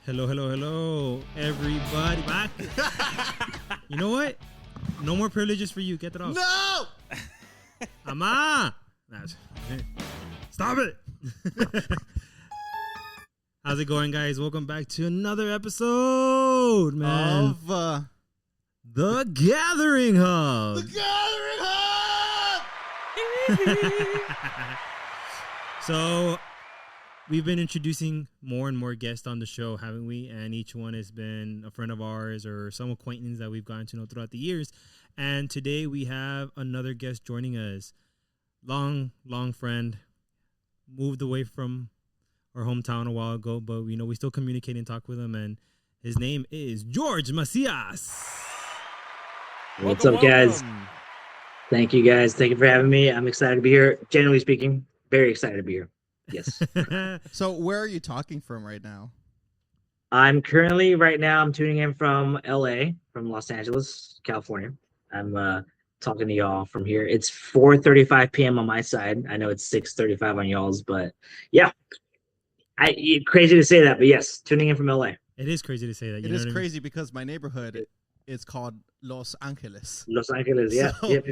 Hello, everybody. Bye. You know what? No more privileges for you. Get that off. No! Ama! Stop it! How's it going, guys? Welcome back to another episode, man. Of The Gathering Hub. The Gathering Hub! So, we've been introducing more and more guests on the show, haven't we? And each one has been a friend of ours or some acquaintance that we've gotten to know throughout the years. And today we have another guest joining us. Long friend. Moved away from our hometown a while ago, but we still communicate and talk with him. And his name is Jorge Macias. What's up, guys? Thank you, guys. Thank you for having me. I'm excited to be here. Generally speaking, very excited to be here. Yes. So where are you talking from right now? I'm tuning in from LA, from Los Angeles, California. I'm talking to y'all from here. It's 4:35 p.m. on my side. I know it's 6:35 on y'all's, but yeah. Crazy to say that, but yes, tuning in from LA. It is crazy to say that. It is crazy because my neighborhood is called Los Angeles. Los Angeles, yeah. So, yep.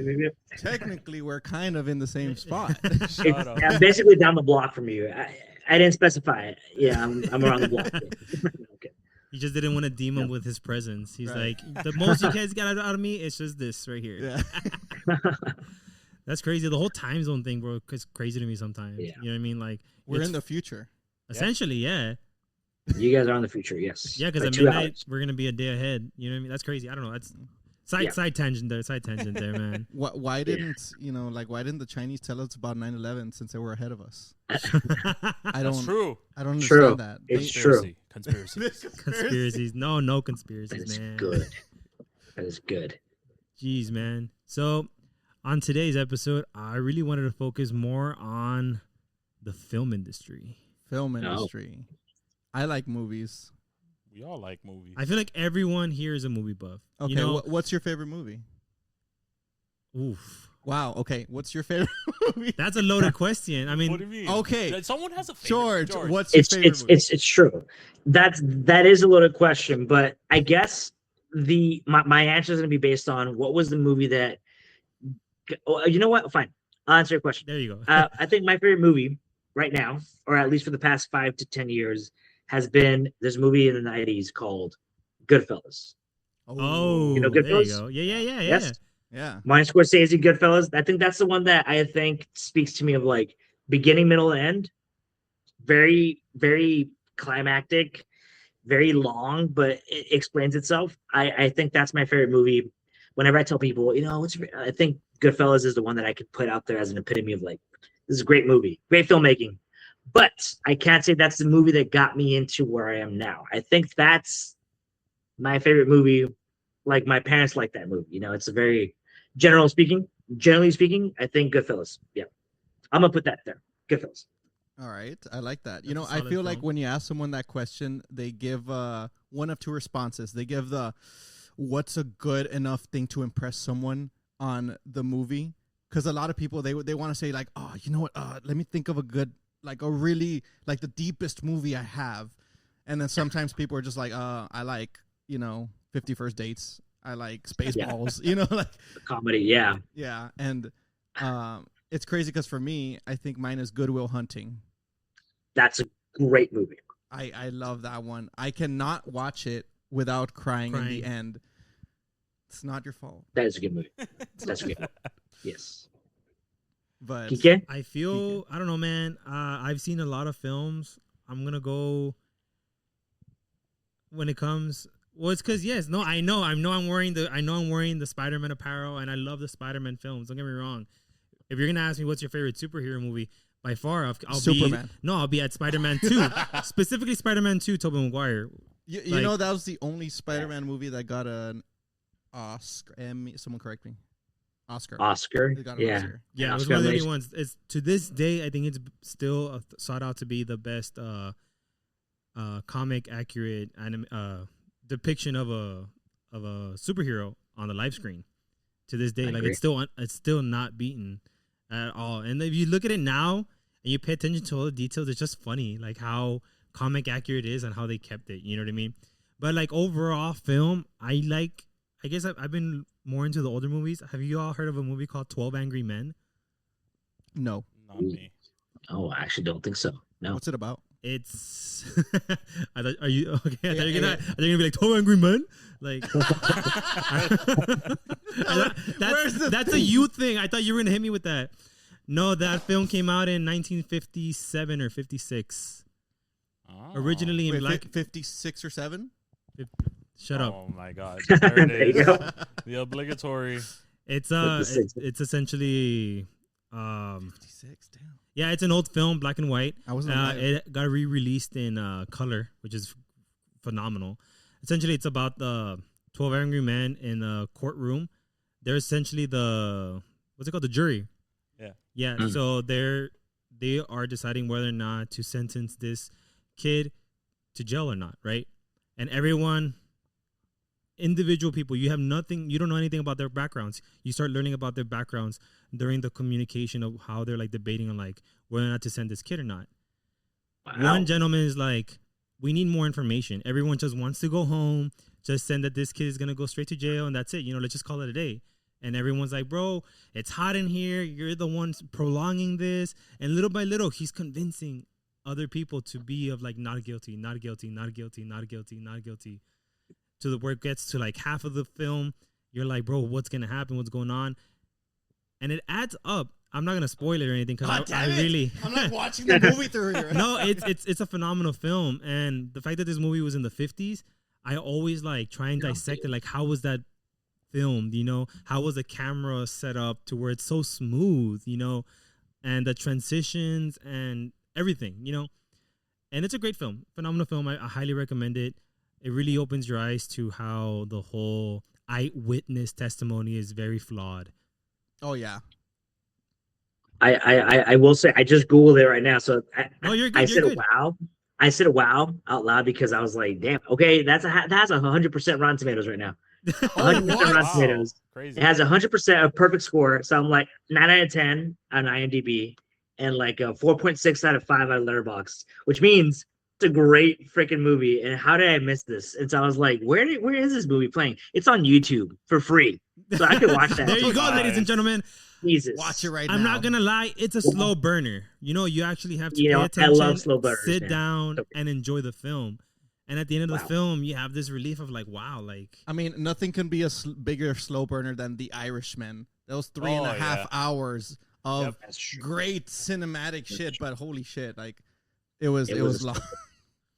Technically, we're kind of in the same spot. I'm basically down the block from you. I didn't specify it. Yeah, I'm around the block. Okay. He just didn't want to deem him with his presence. He's like, the most you guys got out of me, it's just this right here. Yeah. That's crazy. The whole time zone thing, bro, is crazy to me sometimes. Yeah. You know what I mean? Like, We're in the future. Essentially, yeah. You guys are in the future, yes. Yeah, because at midnight, we're going to be a day ahead. You know what I mean? That's crazy. I don't know. That's side tangent there, man. Why didn't the Chinese tell us about 9/11 since they were ahead of us? That's true. I don't understand that. It's true. Conspiracies. No conspiracies, man. That is good. Jeez, man. So, on today's episode, I really wanted to focus more on the film industry. I like movies. We all like movies. I feel like everyone here is a movie buff. Okay, what's your favorite movie? Oof. Wow. Okay, what's your favorite movie? That's a loaded question. I mean, what do you mean? Okay, someone has a favorite. George. What's your favorite movie? It's true. That is a loaded question, but I guess my answer is going to be based on what was the movie that. You know what? Fine, I'll answer your question. There you go. I think my favorite movie right now, or at least for the past 5 to 10 years, has been this movie in the 90s called Goodfellas. Oh, you know Goodfellas? There you go. Yeah. Yes. Yeah. Martin Scorsese, Goodfellas. I think that's the one that I think speaks to me of like beginning, middle, and end. Very, very climactic, very long, but it explains itself. I think that's my favorite movie. Whenever I tell people, I think Goodfellas is the one that I could put out there as an epitome of like, this is a great movie, great filmmaking. But I can't say that's the movie that got me into where I am now. I think that's my favorite movie. Like my parents like that movie. It's a very generally speaking, I think Goodfellas. Yeah. I'm going to put that there. Goodfellas. All right. I like that. That's I feel film. like when you ask someone that question, they give one of two responses. They give what's a good enough thing to impress someone on the movie. Because a lot of people, they want to say like, oh, you know what? Let me think of a good, like a really, like the deepest movie I have. And then sometimes people are just like, I like, 50 First Dates. I like Spaceballs, like the comedy. Yeah. Yeah. And it's crazy because for me, I think mine is Good Will Hunting. That's a great movie. I love that one. I cannot watch it without crying in the end. It's not your fault. That is a good movie. That's a good movie. Yes. But Kike? I feel, I don't know, man. I've seen a lot of films. I'm going to go when it comes. Well, it's because, I know I'm wearing the Spider-Man apparel, and I love the Spider-Man films. Don't get me wrong. If you're going to ask me what's your favorite superhero movie, by far, I'll Superman. I'll be at Spider-Man 2. Specifically Spider-Man 2, Tobey Maguire. You know, that was the only Spider-Man movie that got an Oscar. Someone correct me. Oscar. It got an Yeah. Oscar. Yeah, it was one of the only ones. It's, to this day, I think it's still sought out to be the best comic accurate depiction of a superhero on the live screen. To this day, like it's still not beaten at all. And if you look at it now, and you pay attention to all the details, it's just funny, like how comic accurate it is and how they kept it. You know what I mean? But like overall film, I guess I've been more into the older movies. Have you all heard of a movie called 12 Angry Men? No. Not me. Oh, I actually don't think so. No. What's it about? It's are you okay? I thought you're gonna be like 12 Angry Men, like that's a you thing. I thought you were gonna hit me with that. No, that film came out in 1957 or 56. Oh. Originally in black. 56 or 7. Shut up. Oh my God! There it There you is. go. The obligatory. It's 56. it's essentially 56. Damn. yeah, it's an old film, black and white. I wasn't alive. It got re-released in color, which is phenomenal. Essentially, it's about the 12 angry men in a courtroom. They're essentially the what's it called, the jury. Yeah. So they are deciding whether or not to sentence this kid to jail or not, right? And everyone, individual people, you don't know anything about their backgrounds. You start learning about their backgrounds during the communication of how they're like debating on like whether or not to send this kid or not. Wow. One gentleman is like, we need more information. Everyone just wants to go home, just send that this kid is going to go straight to jail and that's it. Let's just call it a day. And everyone's like, bro, it's hot in here. You're the ones prolonging this. And little by little, he's convincing other people to be of like, not guilty, not guilty, not guilty, not guilty, not guilty. To the where it gets to like half of the film, you're like, bro, what's going to happen? What's going on? And it adds up. I'm not going to spoil it or anything because I really... I'm not watching the movie through here. No, it's a phenomenal film. And the fact that this movie was in the 50s, I always like try and dissect it. Like, how was that filmed, how was the camera set up to where it's so smooth, and the transitions and everything, and it's a great film, phenomenal film. I highly recommend it. It really opens your eyes to how the whole eyewitness testimony is very flawed. Oh yeah. I will say I just Googled it right now. So you're good. I said wow. I said wow out loud because I was like, damn, okay, that's 100% Rotten Tomatoes right now. 100% Rotten Tomatoes. Crazy. It has 100% a perfect score. So I'm like 9 out of 10 on IMDb and like a 4.6 out of 5 on Letterboxd, which means it's a great freaking movie. And how did I miss this? And so I was like, where is this movie playing? It's on YouTube for free. So I could watch that. There you go, ladies and gentlemen. Jesus. Watch it right now. I'm not gonna lie, it's a slow burner. You actually have to pay attention, I love slow burners, sit down and enjoy the film. And at the end of the film, you have this relief of like, wow, like... I mean, nothing can be a bigger slow burner than The Irishman. Those 3.5 hours of great cinematic shit, but holy shit, like, it was long.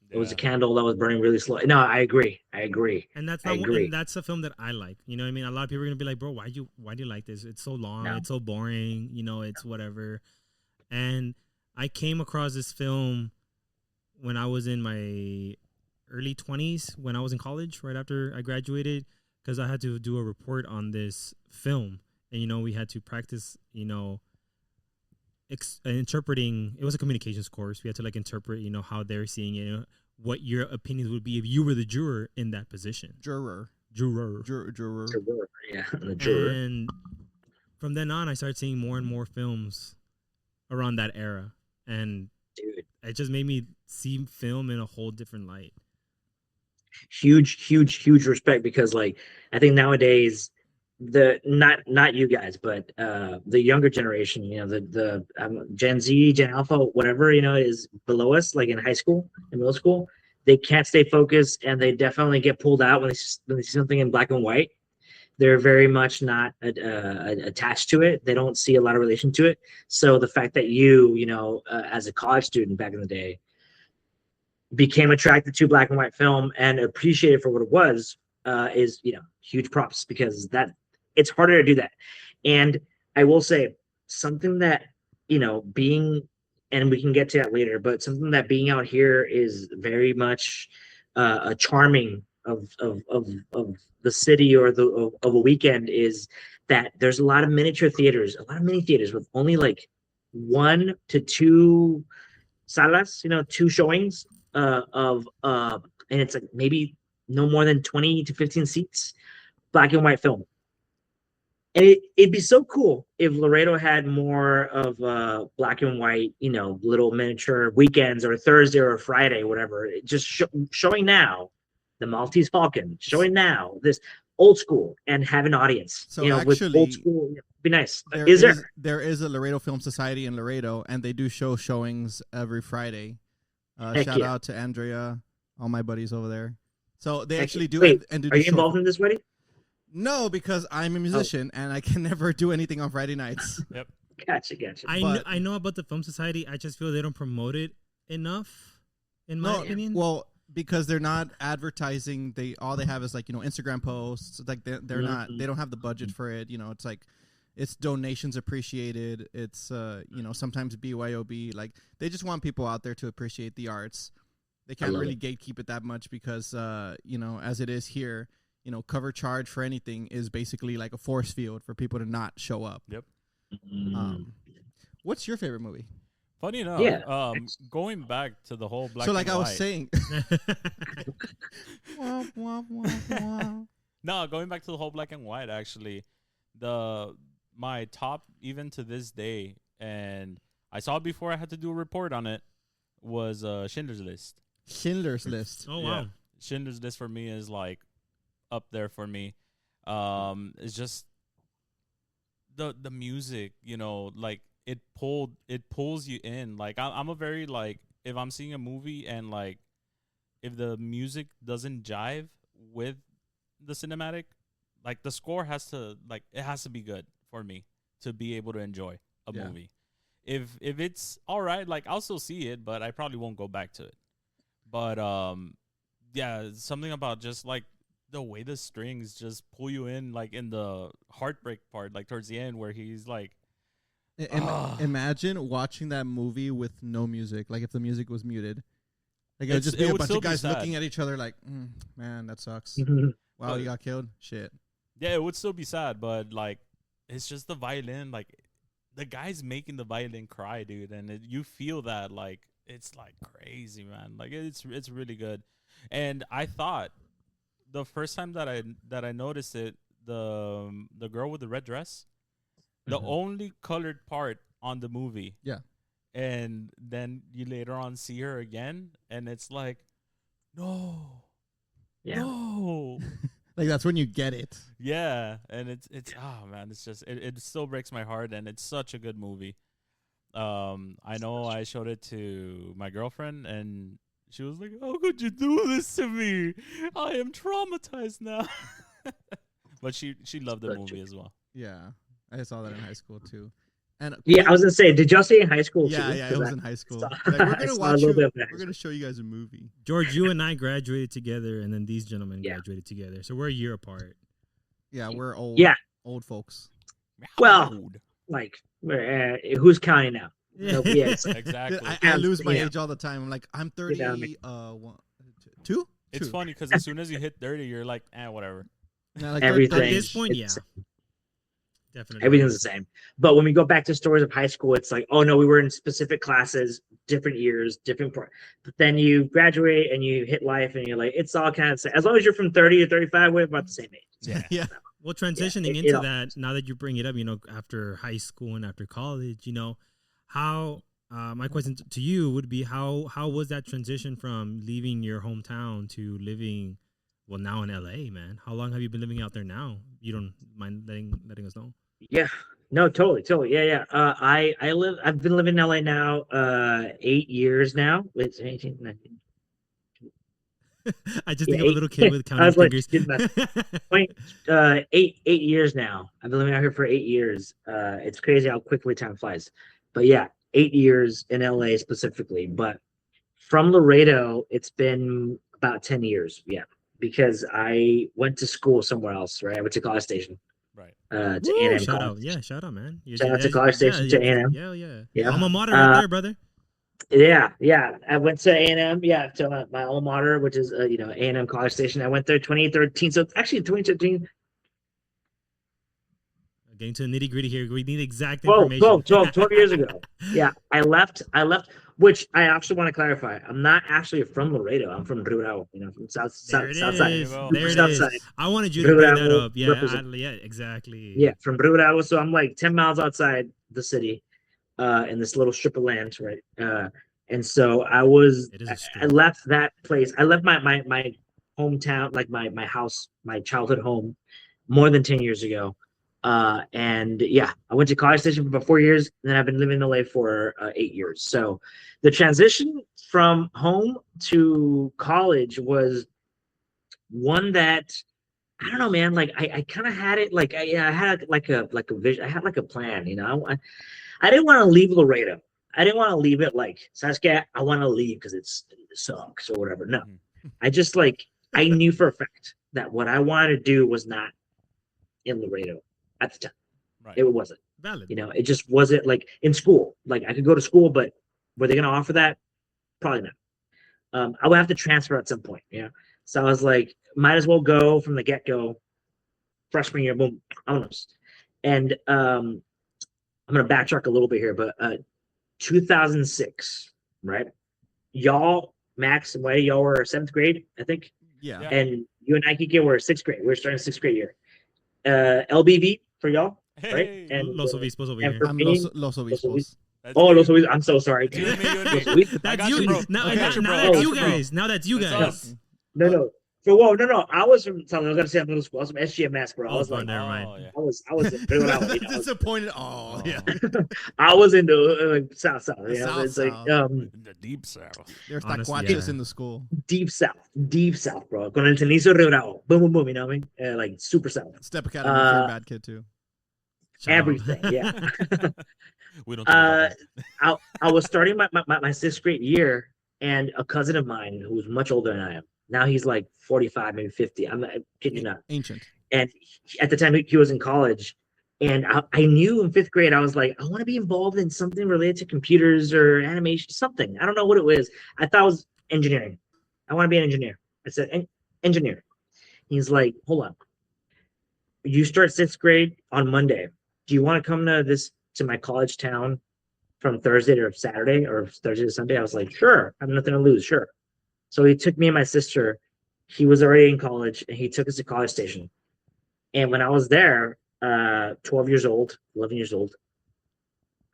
It was a candle that was burning really slow. No, I agree. And that's not and that's a film that I like. You know what I mean? A lot of people are gonna be like, bro, why do you like this? It's so long, No. it's so boring, it's whatever. And I came across this film when I was in my early 20s, when I was in college, right after I graduated, because I had to do a report on this film. And we had to practice, interpreting. It was a communications course. We had to like interpret, how they're seeing it, what your opinions would be if you were the juror in that position. Juror. Yeah, the juror. And from then on, I started seeing more and more films around that era, and it just made me see film in a whole different light. Huge respect, because like I think nowadays the not you guys, but the younger generation, the Gen Z, Gen Alpha, whatever, is below us, like in high school and middle school, they can't stay focused, and they definitely get pulled out when they see something in black and white. They're very much not attached to it. They don't see a lot of relation to it. So the fact that you as a college student back in the day, became attracted to black and white film and appreciated for what it was is huge props, because that it's harder to do that. And I will say something that being, and we can get to that later, but something that being out here is very much a charming of the city or of a weekend, is that there's a lot of mini theaters with only like 1 to 2 salas, 2 showings and it's like maybe no more than 20 to 15 seats, black and white film. And it'd be so cool if Laredo had more of black and white, little miniature weekends or Thursday or Friday, whatever. Just showing now the Maltese Falcon, showing now this old school and have an audience. So with old actually, school, be nice. there Is there? there is a Laredo Film Society in Laredo, and they do show showings every Friday. Shout out to Andrea, all my buddies over there. So they actually do. Wait, and do are you involved in this wedding? No, because I'm a musician and I can never do anything on Friday nights. Yep. Gotcha. I know about the film society. I just feel they don't promote it enough, in my opinion. Well, because they're not advertising. All they have is like Instagram posts. Like they're not. They don't have the budget for it. It's like it's donations appreciated. It's sometimes BYOB. Like they just want people out there to appreciate the arts. They can't really gatekeep it that much because as it is here. Cover charge for anything is basically like a force field for people to not show up. Yep. What's your favorite movie? Funny enough, going back to the whole black. So, like and I was white, saying, no, going back to the whole black and white. Actually, my top even to this day, and I saw it before I had to do a report on it, was Schindler's List. Schindler's List. Oh wow, Schindler's List for me is like up there for me. It's just the music, like it pulls you in. Like I'm a very like if I'm seeing a movie and like if the music doesn't jive with the cinematic, like the score has to be good for me to be able to enjoy a movie. If it's all right, like I'll still see it, but I probably won't go back to it. But something about just like the way the strings just pull you in, like in the heartbreak part, like towards the end where he's like, imagine watching that movie with no music. Like if the music was muted, like it would just be a bunch of guys looking at each other like, man, that sucks. Wow, you got killed. Shit. Yeah, it would still be sad, but like it's just the violin. Like the guy's making the violin cry, dude, and you feel that like it's like crazy, man. Like it's really good. And I thought the first time that I noticed it, the girl with the red dress, the only colored part on the movie. Yeah. And then you later on see her again, and it's like, no. Like that's when you get it. Yeah, and it's oh man, it's just it still breaks my heart, and it's such a good movie. I know I showed it to my girlfriend, and she was like, "How could you do this to me? I am traumatized now." But she loved the movie as well. Yeah, I saw that in high school too. And I was gonna say, did y'all see it in high school? Yeah, too? it was in high school. Saw, like, we're gonna show you guys a movie. George, you and I graduated together, and then these gentlemen graduated together. So we're a year apart. Yeah, we're old. Yeah, old folks. Well, like, who's counting now? Yeah, exactly. I lose my age all the time. I'm like, I'm 30. Two. It's funny because as soon as you hit 30, you're like, whatever. No, like Everything. At this point, yeah. Definitely. Everything's the same. But when we go back to stories of high school, it's like, oh no, we were in specific classes, different years, different part. But then you graduate and you hit life and you're like, it's all kind of the same. As long as you're from 30 to 35, we're about the same age. Yeah. Yeah. Well, transitioning into that, now that you bring it up, after high school and after college, how my question to you would be how was that transition from leaving your hometown to living, well, now in LA, man? How long have you been living out there now? You don't mind letting us know? Yeah, no, totally. Yeah. I've been living in LA now 8 years now. It's 18, 19. I just think of a little kid with counting fingers. 8 years now. I've been living out here for 8 years. It's crazy how quickly time flies. But yeah, 8 years in LA specifically. But from Laredo, it's been about 10 years. Yeah, because I went to school somewhere else. Right, I went to College Station. Right. To A&M shout College. out. Yeah, shout out, man. Shout out to College Station, to A&M. Yeah. Alma mater right there, brother. Yeah. I went to A&M, to my alma mater, which is A&M College Station. I went there 2013. So actually 2013. Getting to the nitty gritty here. We need exact information. 12 years ago. Yeah, I left. Which I actually want to clarify. I'm not actually from Laredo. I'm from Rio Bravo, from There it south side. is. There you go. There it South is. side. I wanted you to Rio bring that Bravo up. Yeah, represent. yeah, exactly. Yeah, from Rio Bravo. So I'm like 10 miles outside the city, in this little strip of land, right? And so It is a I strip. left that place. I left my hometown, like my house, my childhood home, more than 10 years ago. And yeah, I went to College Station for about 4 years, and then I've been living in LA for 8 years. So the transition from home to college was one that I don't know, man. Like I kind of had it, like I had like a vision. I had like a plan, I didn't want to leave Laredo. I didn't want to leave it like Saskia. I want to leave because it sucks or whatever. No, I just I knew for a fact that what I wanted to do was not in Laredo at the time. Right. It wasn't. Valid. It just wasn't like in school. Like I could go to school, but were they going to offer that? Probably not. I would have to transfer at some point. So I was like, might as well go from the get go. Freshman year, boom, almost. And I'm gonna backtrack a little bit here, but 2006, right? Y'all, Max and Whitey, y'all were 7th grade, I think. Yeah. Yeah. And you and Ike were 6th grade. We were starting 6th grade year. LBV for y'all, right? Hey. And Los Obispos over and here. for I'm me, Los Obispos. That's oh, me. Los Obispos, I'm so sorry. That's you and me, you and me. Los Obispos. I That's got you. you, bro. Now, I got you, now bro. I that's got you you, bro. guys. Now that's you That's guys. us. No. So, whoa, no. I was from. I was gonna say I'm middle school. I was from SGMS, bro. I Oh, was fun, like, never mind. Oh, yeah. I was in Rio Bravo, Disappointed. Oh, yeah. I was in the south. South, It's like south. In the deep south. There's Honestly, tacuaches yeah. in the school. deep south, bro. Con el cenizo Rio Bravo. Boom, boom, boom. You know what I mean? Like super south. Step Academy if you're a bad kid too. Shout out. Everything, yeah. We don't talk about that. I was starting my 6th grade year, and a cousin of mine who was much older than I am. Now he's like 45, maybe 50. I'm kidding you not. Ancient. And at the time he was in college, and I knew in 5th grade I was like, I want to be involved in something related to computers or animation, something. I don't know what it was. I thought it was engineering. I want to be an engineer. I said engineer. He's like, hold on. You start 6th grade on Monday. Do you want to come to my college town from Thursday to Saturday or Thursday to Sunday? I was like, sure. I have nothing to lose. Sure. So he took me and my sister. He was already in college, and he took us to College Station. And when I was there, 12 years old, 11 years old,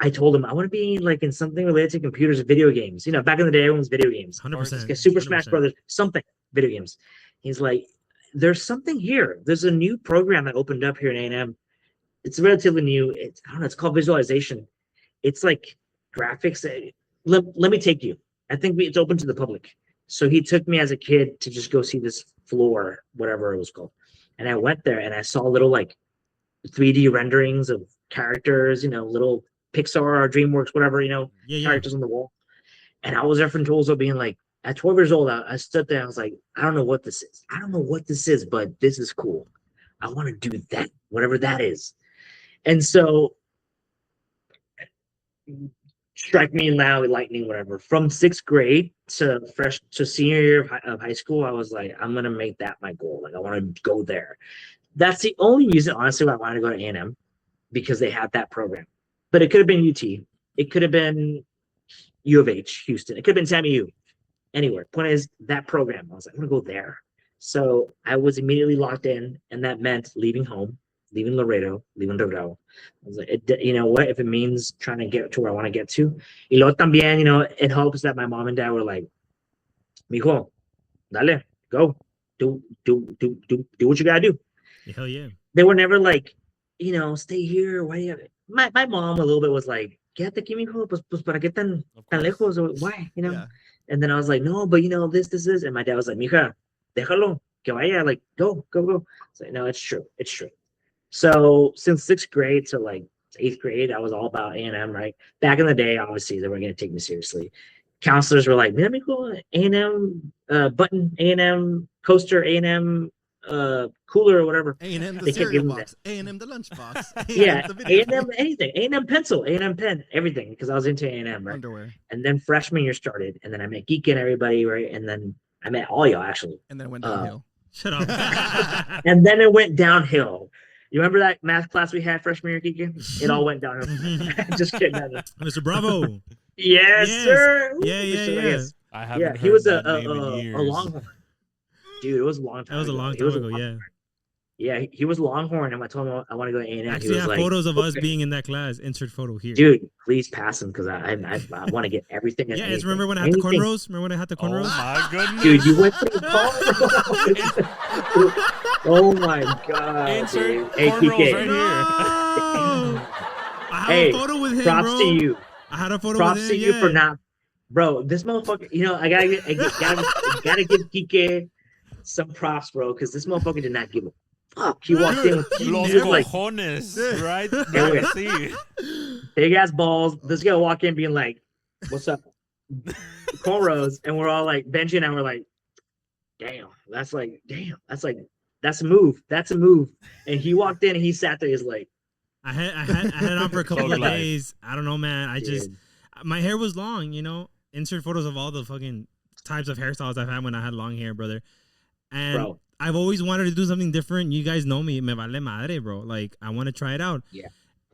I told him I want to be like in something related to computers and video games. Back in the day, everyone was video games. 100%. Super Smash 100%. Brothers, something video games. He's like, there's something here. There's a new program that opened up here in A&M. It's relatively new. I don't know. It's called visualization. It's like graphics. Let me take you. I think it's open to the public. So he took me as a kid to just go see this floor, whatever it was called. And I went there and I saw little like 3D renderings of characters, little Pixar or DreamWorks, whatever, Yeah. characters on the wall. And I was there from Tolzo being like, at 12 years old, I stood there. I was like, I don't know what this is. I don't know what this is, but this is cool. I want to do that, whatever that is. And so, strike me loud, lightning, whatever. From 6th grade to senior year of high school, I was like, I'm gonna make that my goal. Like, I want to go there. That's the only reason, honestly, why I wanted to go to A&M, because they had that program. But it could have been UT. It could have been U of H, Houston. It could have been Sammy U. Anywhere. Point is, that program. I was like, I'm gonna go there. So I was immediately locked in, and that meant leaving home, leaving Laredo, leaving Rio Bravo. I was like, you know what? If it means trying to get to where I want to get to, y luego también, it helps that my mom and dad were like, "Mijo, dale, go, do what you gotta do." Hell yeah. They were never like, stay here. Why? My mom a little bit was like, "Quédate aquí, mijo, pues para qué tan lejos? Or why? Yeah. And then I was like, no, but this is. And my dad was like, mija, déjalo, que vaya, like, go. So no, it's true. So since 6th grade to like 8th grade, I was all about A&M, right? Back in the day, obviously, they weren't going to take me seriously. Counselors were like, mira, mijo, A&M button, A&M coaster, A&M cooler or whatever. A&M the They kept cereal giving box. A&M the lunchbox. Yeah, the video A&M anything, A&M pencil, A&M pen, everything, because I was into A&M, right? underwear. And then freshman year started, and then I met Geek and everybody, right? And then I met all y'all, actually. And then it went downhill. Shut up. And then it went downhill. You remember that math class we had freshman year, Kiki? It all went downhill. Just kidding. Mr. Bravo. Yes, Yes. sir. Yeah, yeah, Mr. yeah. Yes. I haven't Yeah, heard he was that name in a years. Longhorn. Dude, it was a long time That was a ago. long He time was a ago. Yeah. Longhorn. Yeah, he was Longhorn, and I told him I want to go to A&M. He Actually, I was have like, photos of us "Okay." being in that class. Insert photo here. Dude, please pass him because I want to get everything. And Yeah, anything. it's remember when I had the Anything. cornrows? Remember when I had the Oh cornrows? my goodness. Dude, you went through cornrows. Oh my god. Insert Dude. Hey, cornrows PK. right No! here. I have Hey, a photo with him, props bro. to you. I had a photo Props with to him. you for yeah. not, bro. This motherfucker. You know, I gotta give Kike some props, bro, because this motherfucker did not give a fuck. He walked in with Los he was like cojones, right? Yeah. Right, see. big ass balls. This guy walk in being like, "What's up?" Cornrows, and we're all like, Benji and I were like, "Damn, that's a move. That's a move." And he walked in and he sat there. He's like, I had it on for a couple Thug of life. days. I don't know, man. I just "Dude, my hair was long, you know. Insert photos of all the fucking types of hairstyles I've had when I had long hair, brother. And bro." I've always wanted to do something different. You guys know me, me vale madre, bro. Like I want to try it out. Yeah.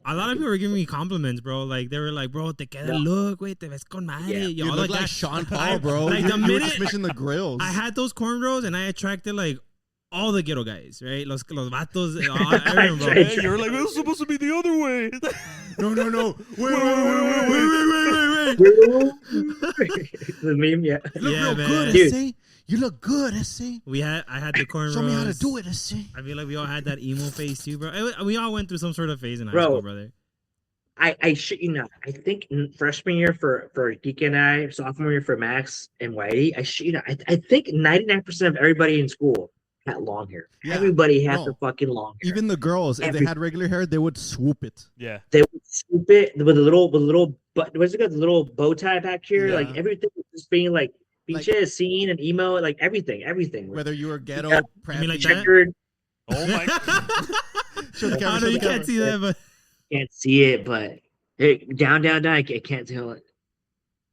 A lot of people were giving me compliments, bro. Like they were like, "Bro, te queda Yeah. look, wait, te ves con madre." Yeah. Yo, You look like that. Sean Paul, bro. Like you, the you were minute just missing the grills. I had those cornrows and I attracted like all the ghetto guys, right? Los vatos, everyone, bro. Right. Hey, you're like, it was supposed to be the other way. No. Wait. The meme, yeah. You look Yeah, real man. good, Dude. SC. You look good, SC. I had the cornrows. Show me how to do it, SC. I feel like we all had that emo phase too, bro. We all went through some sort of phase in high Bro. school, brother. I shit you not. I think freshman year for Geek and I, sophomore year for Max and Whitey, I shit you not. I think 99% of everybody in school had long hair. Yeah, Everybody had no. the fucking long hair. Even the girls, if they had regular hair, they would swoop it. Yeah. They would swoop it with a little but what's it called? The little bow tie back here. Yeah. Like everything was just being like Like- beaches, scene and emo, like everything. Whether you were ghetto, Yeah. You mean like preppy, that? Checkered. Oh my. Show the I camera, know show you the camera. can't see that, but Can't see it, but down. I can't tell it.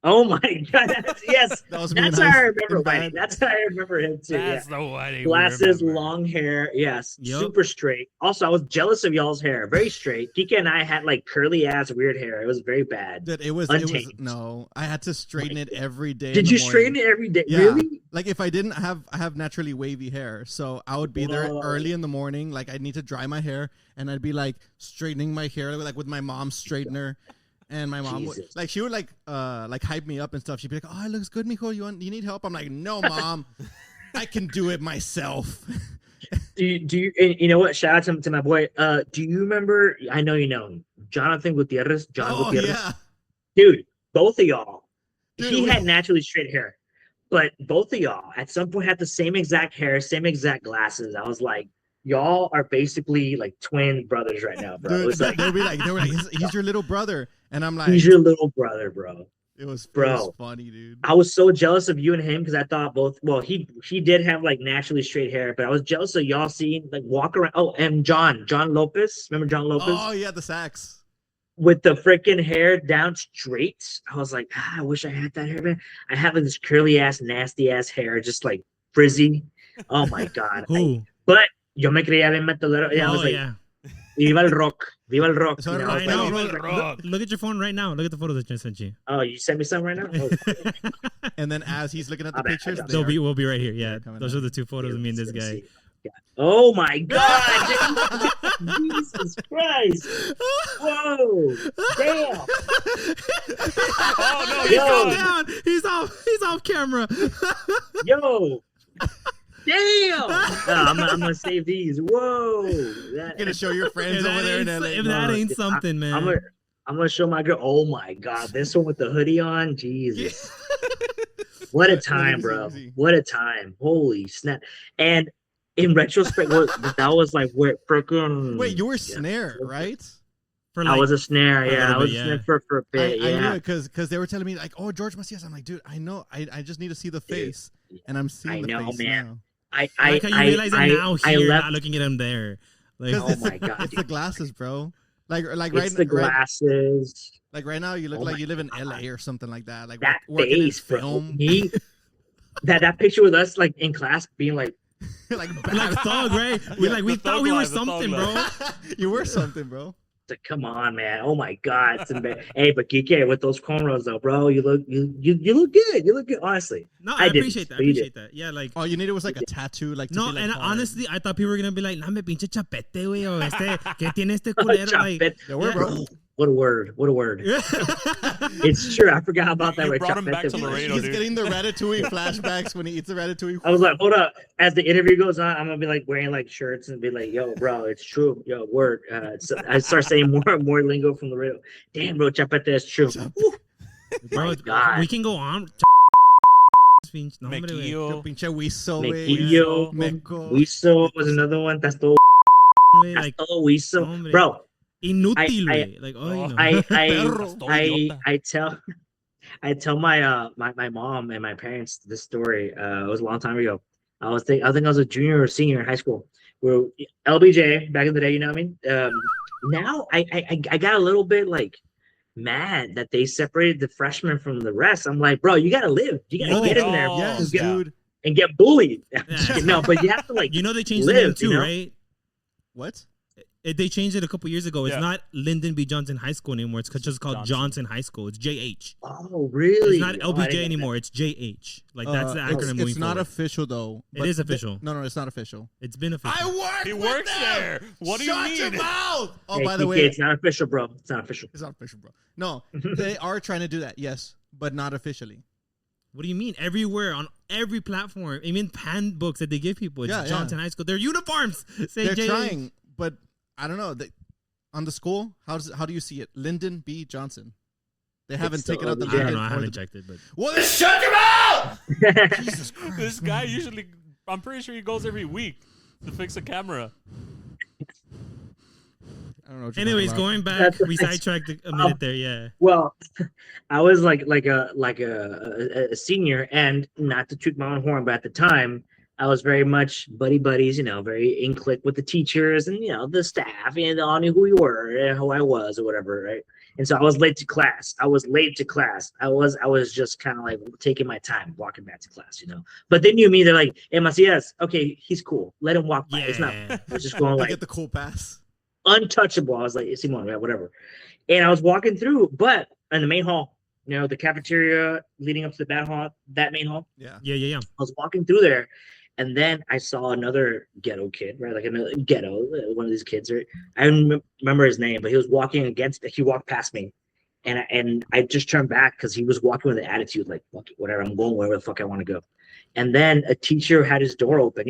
Oh my god! Yes, That was me in that's how I high- remember in Whitey. band. That's how I remember him too. Yeah. That's the way. Glasses, long hair, yes, Yup. super straight. Also, I was jealous of y'all's hair, very straight. Kika and I had like curly ass weird hair. It was very bad. That it was Untamed. no. I had to straighten it every day. Did you straighten it every day? Yeah. Really? Like if I didn't have, I have naturally wavy hair, so I would be there Whoa. early in the morning. Like I'd need to dry my hair, and I'd be like straightening my hair, like with my mom's straightener. And my mom would, Jesus. like, she would like hype me up and stuff. She'd be like, "Oh, it looks good, Mijo. You need help?" I'm like, "No, mom, I can do it myself." Do you? And you know what? Shout out to my boy. Do you remember? I know you know him, Jonathan Gutierrez. John Oh Gutierrez. yeah, Dude, both of y'all. Dude, he we- had naturally straight hair, but both of y'all at some point had the same exact hair, same exact glasses. I was like, y'all are basically like twin brothers right now, bro. It dude, was like, they were like, he's your little brother, and I'm like, he's your little brother, bro. it was bro. funny, dude. I was so jealous of you and him because I thought both. Well, he did have like naturally straight hair, but I was jealous of y'all seeing like walk around. Oh, and John Lopez. Remember John Lopez Oh yeah, the sax. with the freaking hair down straight? I was like, I wish I had that hair, man. I have like this curly ass, nasty ass hair, just like frizzy. Oh my god. who? But yo me creía bien metalero. Yeah, I was Oh like, yeah. Viva el rock, viva el rock. So You know, I I was I know, like, bro. Viva el rock. Look at your phone right now. Look at the photos that I sent you. oh, you sent me some right now. Oh, And then as he's looking at the My bad, pictures, I dropped they They'll are- we'll be right here. Yeah, coming those out. are the two photos of me and this let's guy. see. Oh my god! Jesus Christ! Whoa! Damn! Oh no, Yo. he's Calm gone. down. He's off camera. Yo! Damn! I'm gonna save these. Whoa! That, gonna show your If friends over there in LA. that ain't dude, something, man. I'm gonna show my girl. Oh my god! This one with the hoodie on. Jesus! What a time, bro! Easy. What a time! Holy snap! And in retrospect, that was like where freaking. Wait, you were Yeah. snare, right? For I was a snare, a yeah. little I was bit, a snare yeah. for a bit, I knew yeah. it because they were telling me like, "Oh, George Macias." I'm like, dude, I know. I just need to see the face, and I'm seeing I the know, face man. now. I like how you realize it now I here, left. not looking at him there. Like, Oh Because my God, it's the glasses, bro. Like It's right, the right, glasses. like right now, you look Oh like my you live in God. LA or something like that. Like That working in face, bro. film. That picture with us like in class being like like like thug, right? We Yeah, we the thought thug we were life, the thug something, life. bro. you were something, bro. Like, come on, man. Oh my God. Hey, but Kike, with those cornrows though, bro, you look good. You look good. Honestly. No, I I didn't, appreciate that. I but you did. appreciate that. Yeah, like All you needed was like a tattoo, like to no, be like and hard. honestly, I thought people were gonna be like, "Nah, me pinche chapete, güey, o que tiene este culero?" Like, Chapet. Yeah, we're bro. What a word. What a word. It's true. I forgot about that. You with brought him back chapete. to Laredo, He's dude. getting the ratatouille flashbacks when he eats the ratatouille. I was like, hold up. As the interview goes on, I'm gonna be like wearing like shirts and be like, yo, bro, it's true. Yo, word. So I start saying more lingo from Laredo. Damn, bro, chapete is true. bro, My God. we can go on. No, hombre, güey. Mequillo. Pinche Wiso, güey. Mequillo. Meco. Wiso was another one. That's the Güey, that's like todo Wiso. hombre. Bro, inútil, I- güey. Like, oh, no. Perro. I tell my mom and my parents this story. It was a long time ago. I think I was a junior or senior in high school. We were LBJ back in the day, you know what I mean? Now I got a little bit like mad that they separated the freshmen from the rest. I'm like, bro, you gotta live. You gotta get in there Oh, Yes, get- yeah. dude. and get bullied. Yeah. No, but you have to like You know they changed the name live, too, you know? right? What? They changed it a couple years ago. It's Yeah. not Lyndon B. Johnson High School anymore. It's just called Johnson. Johnson High School. It's JH. Oh, really? It's not Oh, I didn't LBJ know anymore. It's JH. Like that's the It's, acronym moving it's not forward. official though. It but is official. No, it's not official. It's been official. work. He works there. What do you Shut your mean? mouth. Oh, Hey, by the TK, way, it's not official, bro. It's not official. it's not official, bro. No, they are trying to do that. Yes, but not officially. What do you mean? Everywhere on every platform, even handbooks that they give people, it's Yeah, yeah. Johnson High School. Their uniforms say They're JH. trying, but I don't know. On the school, how do you see it? Lyndon B. Johnson. They haven't still taken out the LBJ. I Lyndon don't know. I or haven't the- checked it, but Well, then shut your mouth. Jesus Christ. This guy usually, I'm pretty sure he goes every week to fix a camera. I don't know. What you're anyways, talking going back, That's we nice. sidetracked a minute there. Yeah. Well, I was like a senior, and not to toot my own horn, but at the time, I was very much buddies, you know, very in click with the teachers and the staff, and they all knew who we were and who I was or whatever, right? And so I was late to class. I was just kind of like taking my time walking back to class, But they knew me. They're like, "Hey, Macias, okay, he's cool. Let him walk by. It's not." Yeah. I was just going about. like They get the cool pass. untouchable. I was like, Simon, yeah, whatever. And I was walking through, but in the main hall, the cafeteria leading up to the that main hall, Yeah. Yeah. I was walking through there, and then I saw another ghetto kid, right? Like another ghetto, one of these kids, right? I don't remember his name, but he walked past me. And I just turned back because he was walking with an attitude like, fuck it, whatever, I'm going wherever the fuck I want to go. And then a teacher had his door open.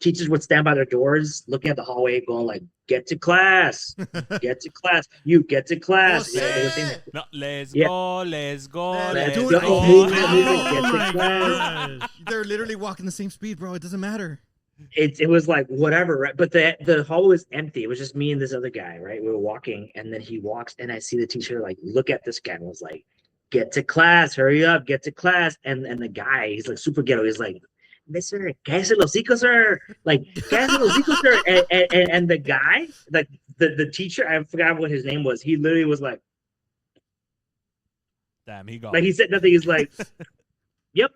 Teachers would stand by their doors looking at the hallway going like, get to class, get to class, you get to class. They were saying, No, let's Yeah. go, let's go, Let's let's do it. go. Move it, Oh get to my class. gosh. They're literally walking the same speed, bro. It doesn't matter. It was like whatever, right? But the hall was empty. It was just me and this other guy, right? We were walking, and then he walks, and I see the teacher like look at this guy and was like, "Get to class, hurry up, get to class." And the guy, he's like super ghetto. He's like, "Mister, cállese el hocico, sir." Like, "Cállese el hocico, sir." And the guy, like the teacher, I forgot what his name was. He literally was like Damn, he got he said nothing. He's like, "Yep."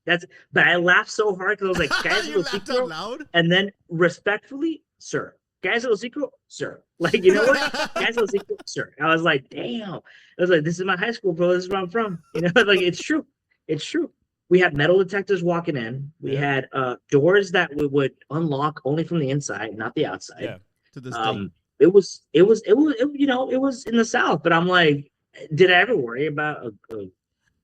But I laughed so hard because I was like, "Cállese You el laughed hocico." out loud. And then respectfully, sir. Guys, el hocico, sir. Like, you know what? Guys, el hocico, sir. I was like, damn. I was like, this is my high school, bro. This is where I'm from. Like it's true. It's true. We had metal detectors walking in. We had doors that we would unlock only from the inside, not the outside. Yeah. To this day. It was it was in the South, but I'm like, did I ever worry about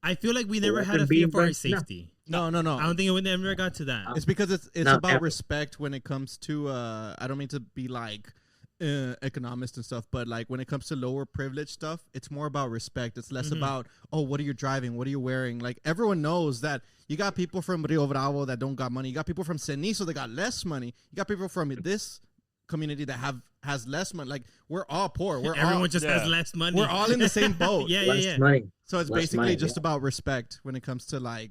I feel like we never had a Weapon fear being for our burned? No. safety. No. I don't think it never got to that. It's because it's No, about ever. respect when it comes to I don't mean to be like economist and stuff, but like when it comes to lower privilege stuff, it's more about respect. It's less about, oh, what are you driving? What are you wearing? Like everyone knows that you got people from Rio Bravo that don't got money. You got people from Cenizo that got less money. You got people from this community that has less money. Like we're all poor. Everyone just has yeah. less money. we're all in the same boat. yeah. less money? So it's Less basically money, just yeah. about respect when it comes to like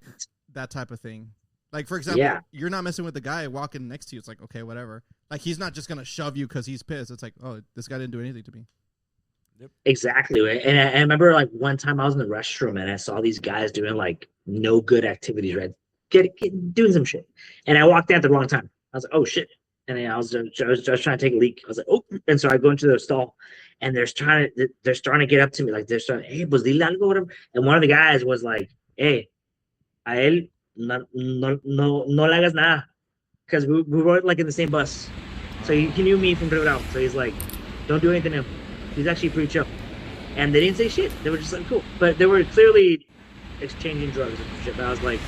that type of thing. Like for example, Yeah. you're not messing with the guy walking next to you. It's like, okay, whatever. Like he's not just gonna shove you because he's pissed. It's like, oh, this guy didn't do anything to me. Exactly. Right? And I remember like one time I was in the restroom and I saw these guys doing like no good activities, right? doing some shit. And I walked out at the wrong time. I was like, oh shit. And then I was just trying to take a leak. I was like, oh, and so I go into the stall, and they're starting to get up to me, like they're starting, hey, pues dile algo, whatever. And one of the guys was like, hey, a él no le hagas nada, because we were like in the same bus, so he knew me from Rio. So he's like, don't do anything to him. He's actually pretty chill. And they didn't say shit. They were just like, cool. But they were clearly exchanging drugs and shit. But I was like,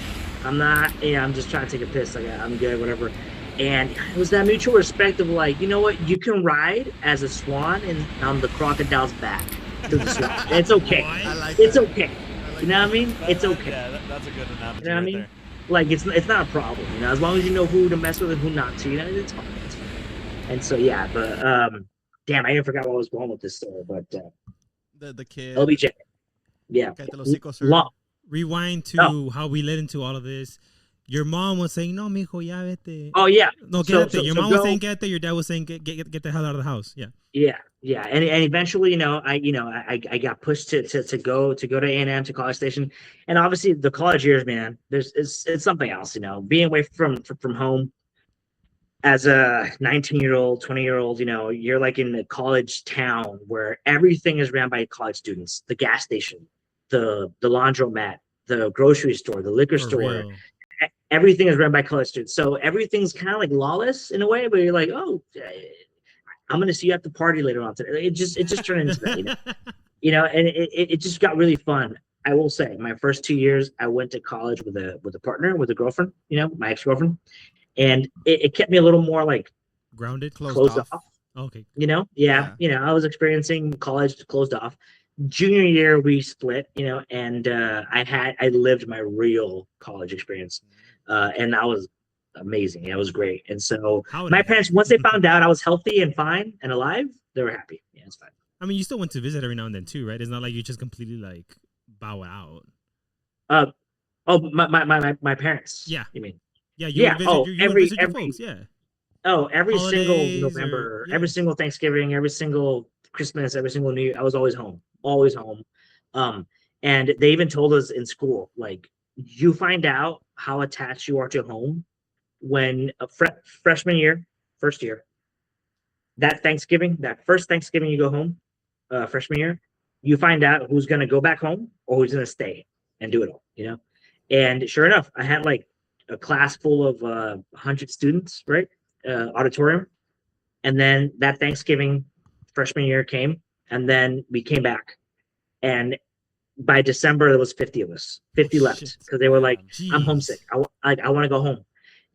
I'm not, I'm just trying to take a piss. Like, I'm good, whatever. And it was that mutual respect of like, you know what? You can ride as a swan and on the crocodile's back to the swan. It's okay. It's okay. You know what I mean? It's okay. Yeah, that's a good analogy. You know what I mean? Like, it's not a problem. You know, as long as you know who to mess with and who not to. You know, it's fine. It's fine. And so yeah, but damn, I even forgot what I was going with this story. But the kid LBJ, yeah. Rewind to how we led into all of this. Your mom was saying, "No, mijo, ya vete." Oh yeah, no, quédate. Your mom was saying, "Quédate." Your dad was saying, "Get the hell out of the house." Yeah. Yeah. And eventually, I got pushed to go to A&M, to College Station, and obviously the college years, man. It's something else, being away from home as a 19-year-old, 20-year-old. You're like in a college town where everything is ran by college students. The gas station, the laundromat, the grocery store, the liquor store. Real. Everything is run by college students. So everything's kind of like lawless in a way, but you're like, oh, I'm going to see you at the party later on today. It just turned into that, and it just got really fun. I will say my first 2 years, I went to college with a partner, with a girlfriend, my ex-girlfriend. And it kept me a little more like grounded, closed off. Okay. Yeah. I was experiencing college closed off. Junior year we split, and I lived my real college experience, and that was amazing. It was great. And so my parents, once they found out I was healthy and fine and alive, they were happy. Yeah, it's fine. I mean, you still went to visit every now and then too, right? It's not like you just completely like bow out. My parents. Yeah. You mean? Yeah. You visit your folks. Yeah. Oh, every Holidays single November, every single Thanksgiving, every single Christmas, every single New Year, I was always home. Always home. And they even told us in school, like, you find out how attached you are to home when freshman year, first year, that first Thanksgiving you go home, freshman year, you find out who's going to go back home or who's going to stay and do it all, And sure enough, I had like a class full of 100 students, right? Auditorium. And then that Thanksgiving freshman year came, and then we came back. And by December, there was 50 of us, 50 left, because they were like, jeez, I'm homesick. I want to go home.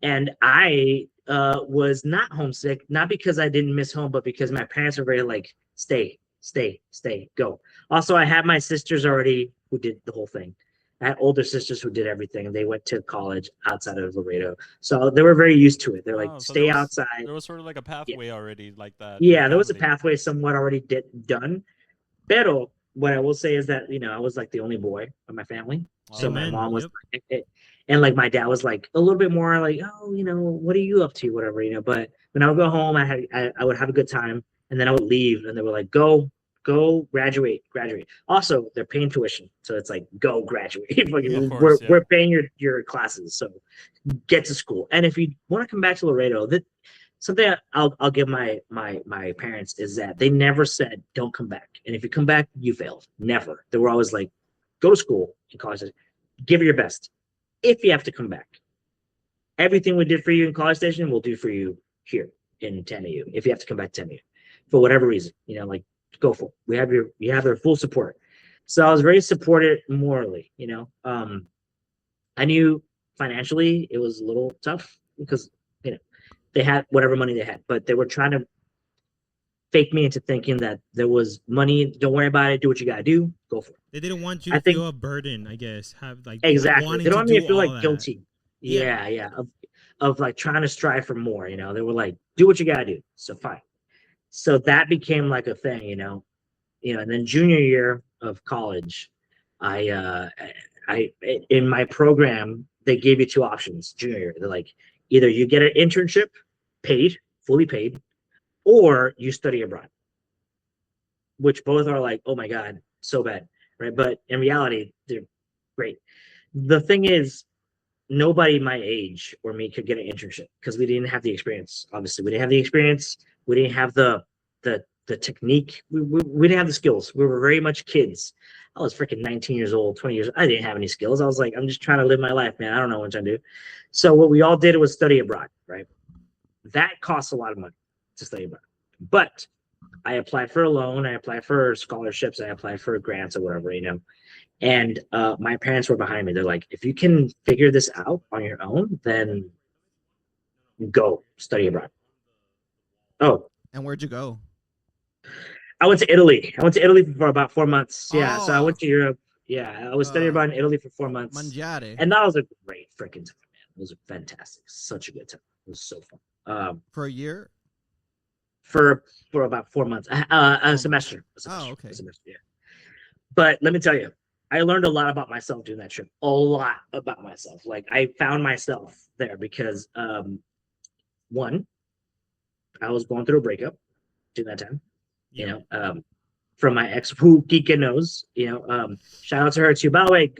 And I was not homesick, not because I didn't miss home, but because my parents were very like, stay, go. Also, I had my sisters already who did the whole thing. I had older sisters who did everything, and they went to college outside of Laredo. So they were very used to it. They're like, stay outside. There was sort of like a pathway already like that. Yeah, there was a pathway somewhat already done. Pero what I will say is that, I was like the only boy of my family. So my mom was, and like my dad was like a little bit more like, oh, what are you up to? Whatever, But when I would go home, I would have a good time, and then I would leave, and they were like, go graduate. Also, they're paying tuition, so it's like, go graduate. We're paying your classes, so get to school. And if you want to come back to Laredo, something I'll give my parents is that they never said don't come back. And if you come back, you failed. Never. They were always like, go to school in college, give it your best. If you have to come back, everything we did for you in College Station, we'll do for you here in TAMU. If you have to come back to TAMU for whatever reason, like, go for it. You have their full support. So I was very supported morally. I knew financially it was a little tough because they had whatever money they had, but they were trying to fake me into thinking that there was money. Don't worry about it. Do what you gotta do. Go for it. They didn't want you to feel a burden, I guess. Exactly. They don't want me to feel like guilty. Yeah. Of like trying to strive for more. They were like, do what you gotta do. So fine. So that became like a thing, and then junior year of college, I in my program, they gave you two options. Junior year, they're like, either you get an internship fully paid, or you study abroad, which both are like, oh my God, so bad, right? But in reality, they're great. The thing is, nobody my age or me could get an internship because we didn't have the experience. Obviously, we didn't have the experience. We didn't have the technique. We didn't have the skills. We were very much kids. I was freaking 19 years old, 20 years. I didn't have any skills. I was like, I'm just trying to live my life, man. I don't know what I'm trying to do. So what we all did was study abroad, right? That costs a lot of money to study abroad. But I applied for a loan. I applied for scholarships. I applied for grants or whatever, And my parents were behind me. They're like, if you can figure this out on your own, then go study abroad. Oh. And where'd you go? I went to Italy. I went to Italy for about 4 months. Yeah. Oh. So I went to Europe. Yeah. I was studying abroad in Italy for 4 months. Mangiare. And that was a great freaking time, man. It was fantastic. Such a good time. It was so fun. For a year? For about 4 months. A semester. Oh, okay. A semester, yeah. But let me tell you, I learned a lot about myself doing that trip. A lot about myself. Like I found myself there because one, I was going through a breakup during that time. Yeah. From my ex, who Kika knows. Shout out to her too. By the way,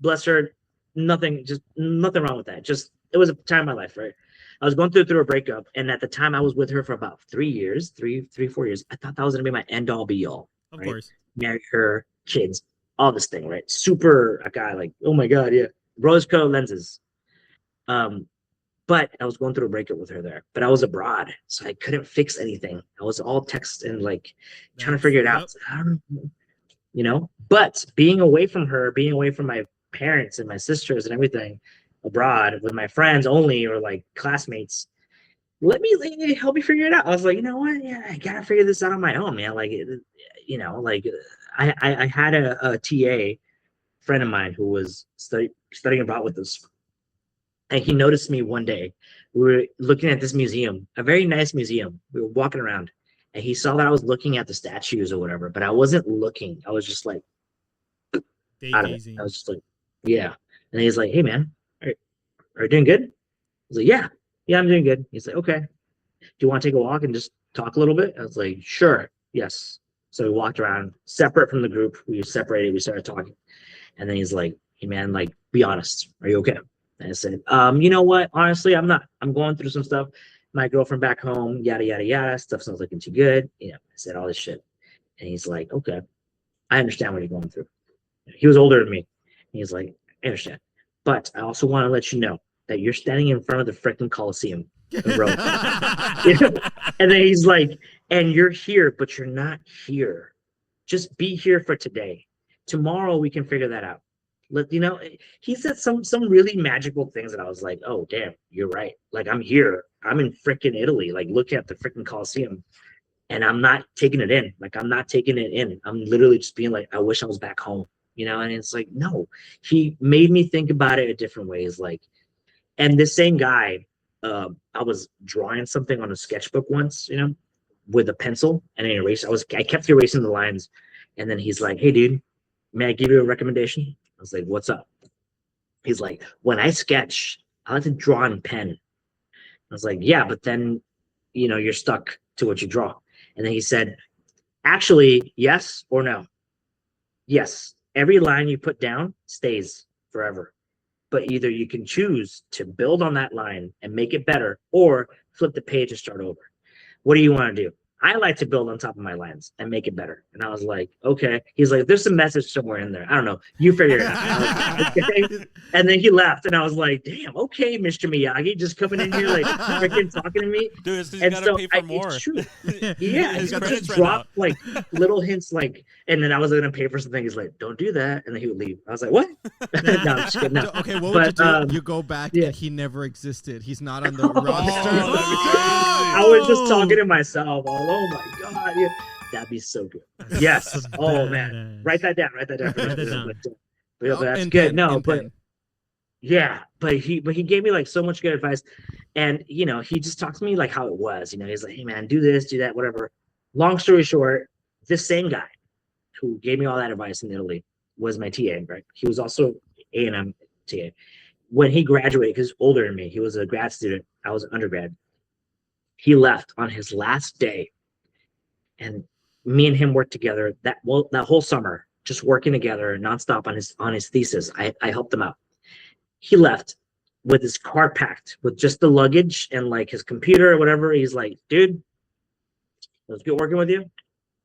bless her. Nothing wrong with that. Just it was a time in my life, right? I was going through a breakup, and at the time I was with her for about 3 years, 4 years. I thought that was gonna be my end all be all. Of right? course. Marry her, kids, all this thing, right? Super a guy, like, oh my god, yeah. Rose-colored lenses. But I was going through a breakup with her there. But I was abroad, so I couldn't fix anything. I was all text and like trying to figure it out. I don't know. But being away from her, being away from my parents and my sisters and everything abroad with my friends only or like classmates, let me help me figure it out. I was like, you know what? Yeah, I gotta figure this out on my own, man. Like, I had a TA friend of mine who was studying abroad with us. And he noticed me one day. We were looking at this museum, a very nice museum. We were walking around, and he saw that I was looking at the statues or whatever, but I wasn't looking. I was just like, out of it. I was just like, yeah. And he's like, hey, man, are you doing good? I was like, yeah, I'm doing good. He's like, okay. Do you want to take a walk and just talk a little bit? I was like, sure, yes. So we walked around, separate from the group. We separated. We started talking. And then he's like, hey, man, like, be honest. Are you okay? And I said, you know what? Honestly, I'm not. I'm going through some stuff. My girlfriend back home, yada, yada, yada. Stuff's not looking too good. I said all this shit. And he's like, okay, I understand what you're going through. He was older than me. He's like, I understand. But I also want to let you know that you're standing in front of the freaking Coliseum in Rome. And then he's like, and you're here, but you're not here. Just be here for today. Tomorrow we can figure that out. He said some really magical things that I was like, oh damn, you're right. Like I'm here. I'm in freaking Italy, like looking at the freaking Coliseum. And I'm not taking it in. Like I'm not taking it in. I'm literally just being like, I wish I was back home. And it's like, no. He made me think about it in different ways. Like, and this same guy, I was drawing something on a sketchbook once, with a pencil and an eraser. I kept erasing the lines. And then he's like, hey dude, may I give you a recommendation? I was like, what's up? He's like, when I sketch, I like to draw in pen. I was like, yeah, but then, you're stuck to what you draw. And then he said, actually, yes or no? Yes. Every line you put down stays forever. But either you can choose to build on that line and make it better or flip the page and start over. What do you want to do? I like to build on top of my lines and make it better. And I was like, okay. He's like, there's a message somewhere in there. I don't know. You figure it out. Like, okay. And then he left, and I was like, damn, okay, Mr. Miyagi, just coming in here like freaking talking to me. Dude, it's because you gotta pay for more. It's true. Yeah, he just dropped like little hints, like, and then I was gonna pay for something. He's like, don't do that, and then he would leave. I was like, what? No, I'm just kidding. No. Okay, what would you do? You go back and he never existed. He's not on the roster. I was just talking to myself. Oh my god, yeah. That'd be so good. Yes. Oh man, write that down. But that's good. No, but yeah, but he gave me like so much good advice, and he just talked to me like how it was. He's like, hey man, do this, do that, whatever. Long story short, this same guy who gave me all that advice in Italy was my TA, right? He was also A&M TA. When he graduated, because he's older than me, he was a grad student. I was an undergrad. He left on his last day, and me and him worked together that whole summer, just working together nonstop on his thesis. I helped him out. He left. with his car packed with just the luggage and like his computer or whatever. He's like, dude, let's get working with you.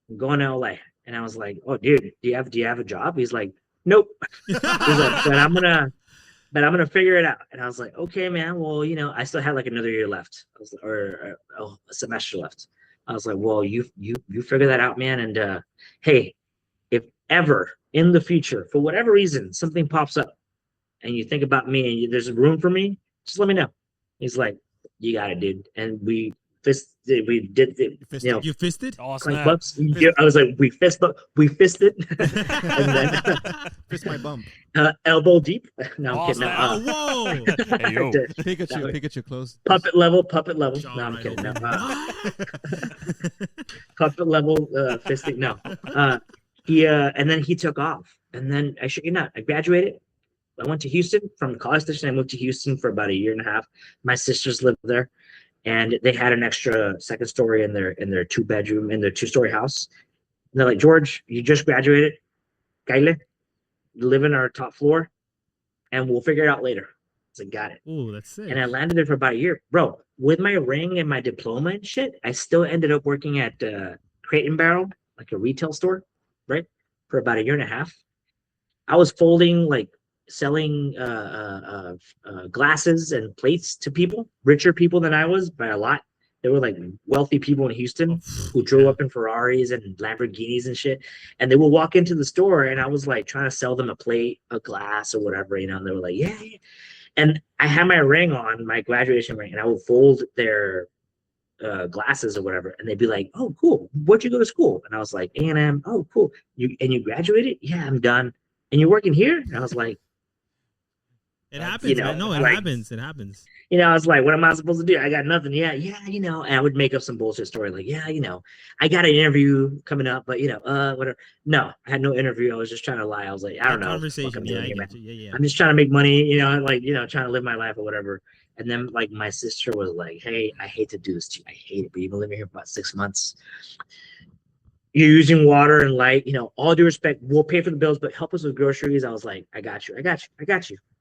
I'm going to LA. And I was like, oh, dude, do you have a job? He's like, nope. He's like, but I'm gonna figure it out. And I was like, okay, man. Well, I still had like another year left, or a semester left. I was like, well, you figure that out, man. And hey, if ever in the future, for whatever reason, something pops up, and you think about me, and there's room for me, just let me know. He's like, you got it, dude. And we did it, You fisted? Oh, clank snap. bumps. I was like, we fisted, and then Fist my bump. elbow deep. No, I'm Oh, kidding. snap. Oh, whoa! Hey, yo. Pikachu close. Puppet level. Jaw No, I'm right kidding. No, open. puppet level fisting. No. He and then he took off. And then I shit you not, I graduated. I went to Houston from College Station. I moved to Houston for about a year and a half. My sisters lived there, and they had an extra second story in their two-story house. And they're like, George, you just graduated. Kyle, live in our top floor, and we'll figure it out later. I said, got it. Ooh, that's sick. And I landed there for about a year, bro. With my ring and my diploma and shit, I still ended up working at Crate and Barrel, like a retail store, right, for about a year and a half. I was selling glasses and plates to people, richer people than I was by a lot. They were like wealthy people in Houston who drove up in Ferraris and Lamborghinis and shit. And they would walk into the store, and I was like trying to sell them a plate, a glass, or whatever, and they were like, yeah. And I had my ring on, my graduation ring, and I would fold their glasses or whatever, and they'd be like, "Oh, cool. Where'd you go to school?" And I was like, "A&M." "Oh, cool. You graduated?" "Yeah, I'm done." "And you're working here?" And I was like, It happens, man. No, it like, happens. It happens. I was like, "What am I supposed to do? I got nothing." Yeah, And I would make up some bullshit story like, "Yeah, I got an interview coming up, but whatever." No, I had no interview. I was just trying to lie. I was like, I don't know what the fuck I'm Conversation. Yeah, doing I here, man. get you. Yeah, I'm just trying to make money, trying to live my life or whatever. And then like my sister was like, "Hey, I hate to do this to you. I hate it, but you've been living here for about 6 months. You're using water and light, all due respect, we'll pay for the bills, but help us with groceries." I was like, I got you.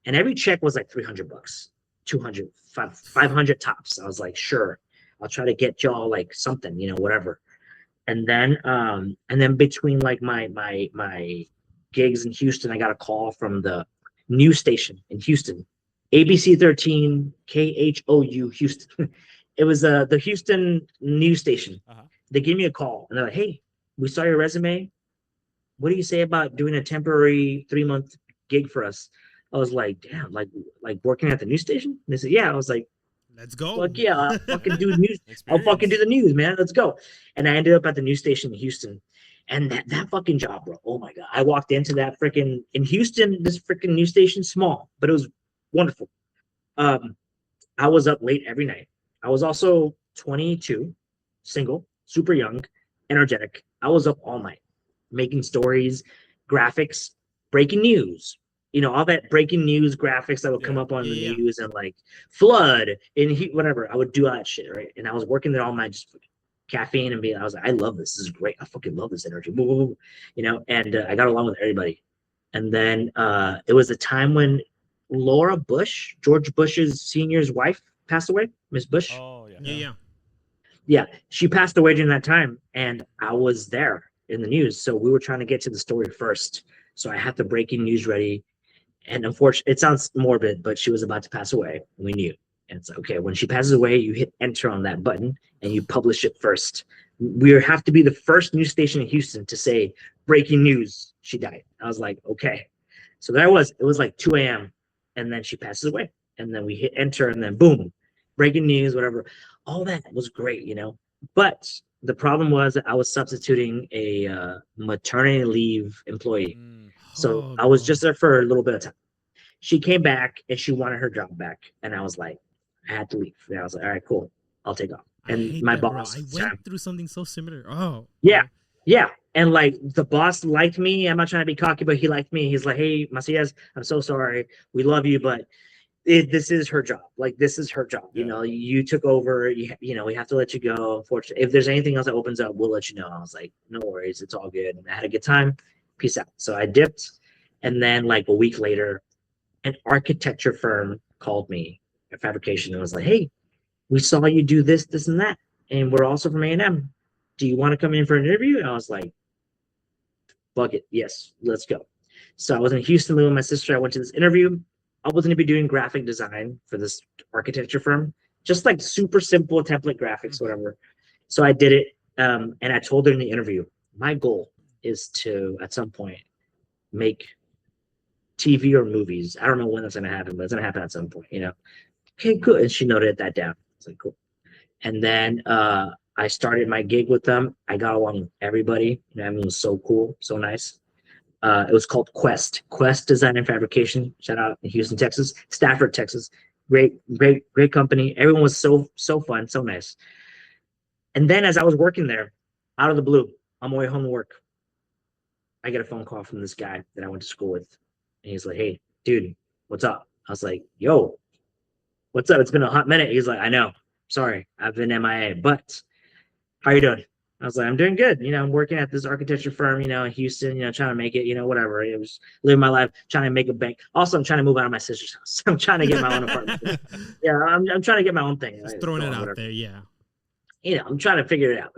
And every check was like $300, 200, 500 tops. I was like, sure, I'll try to get y'all like something, whatever. And then between like my gigs in Houston, I got a call from the news station in Houston, ABC 13 KHOU Houston. It was the Houston news station. Uh-huh. They gave me a call, and they're like, "Hey, we saw your resume. What do you say about doing a temporary 3-month gig for us?" I was like, "Damn, like working at the news station?" And they said, "Yeah." I was like, Let's go. "Fuck yeah, I'll fucking do news. I'll fucking do the news, man. Let's go." And I ended up at the news station in Houston. And that fucking job, bro. Oh my God. I walked into that freaking in Houston, this freaking news station, small, but it was wonderful. I was up late every night. I was also 22, single, super young, energetic. I was up all night making stories, graphics, breaking news. All that breaking news graphics that would come up on the news, and like flood and heat, whatever. I would do all that shit, right? And I was working there all night, just caffeine and being. I was like, I love this. This is great. I fucking love this energy. And I got along with everybody. And then it was a time when Laura Bush, George Bush's senior's wife, passed away. Miss Bush. Oh yeah. Yeah. Yeah, she passed away during that time, and I was there in the news. So we were trying to get to the story first. So I had the breaking news ready. And unfortunately, it sounds morbid, but she was about to pass away. We knew. And it's okay. When she passes away, you hit enter on that button and you publish it first. We have to be the first news station in Houston to say breaking news. She died. I was like, okay. So there I was. It was like 2 a.m. and then she passes away. And then we hit enter, and then boom, breaking news, whatever. All that was great, But the problem was that I was substituting a maternity leave employee. So I was just there for a little bit of time. She came back and she wanted her job back. And I was like, I had to leave. And I was like, all right, cool. I'll take off. And my boss. I went through something so similar. Oh. Yeah. Yeah. And like the boss liked me. I'm not trying to be cocky, but he liked me. He's like, "Hey, Macias, I'm so sorry. We love you, but this is her job. Like, this is her job. You took over. We have to let you go. Unfortunately, if there's anything else that opens up, we'll let you know." I was like, "No worries. It's all good." And I had a good time. Peace out. So I dipped. And then like a week later, an architecture firm called me at fabrication and was like, "Hey, we saw you do this, this, and that, and we're also from A&M. Do you want to come in for an interview?" And I was like, "Fuck it, yes, let's go." So I was in Houston living with my sister. I went to this interview. I was going to be doing graphic design for this architecture firm, just like super simple template graphics, whatever. So I did it, and I told her in the interview, my goal is to at some point make TV or movies. I don't know when that's going to happen, but it's going to happen at some point. Okay, good. And she noted that down. It's like cool. And then I started my gig with them. I got along with everybody. It was so cool, so nice. It was called Quest Design and Fabrication. Shout out in Houston, Texas, Stafford, Texas. Great company. Everyone was so fun, so nice. And then as I was working there, out of the blue, on my way home to work, I get a phone call from this guy that I went to school with. And he's like, "Hey, dude, what's up?" I was like, "Yo, what's up? It's been a hot minute." He's like, "I know. Sorry, I've been MIA, but how you doing?" I was like, "I'm doing good. I'm working at this architecture firm, in Houston, trying to make it, whatever. It was living my life, trying to make a bank. Also, I'm trying to move out of my sister's house. I'm trying to get my own apartment. Yeah, I'm trying to get my own thing. Just throwing it out there, yeah. I'm trying to figure it out."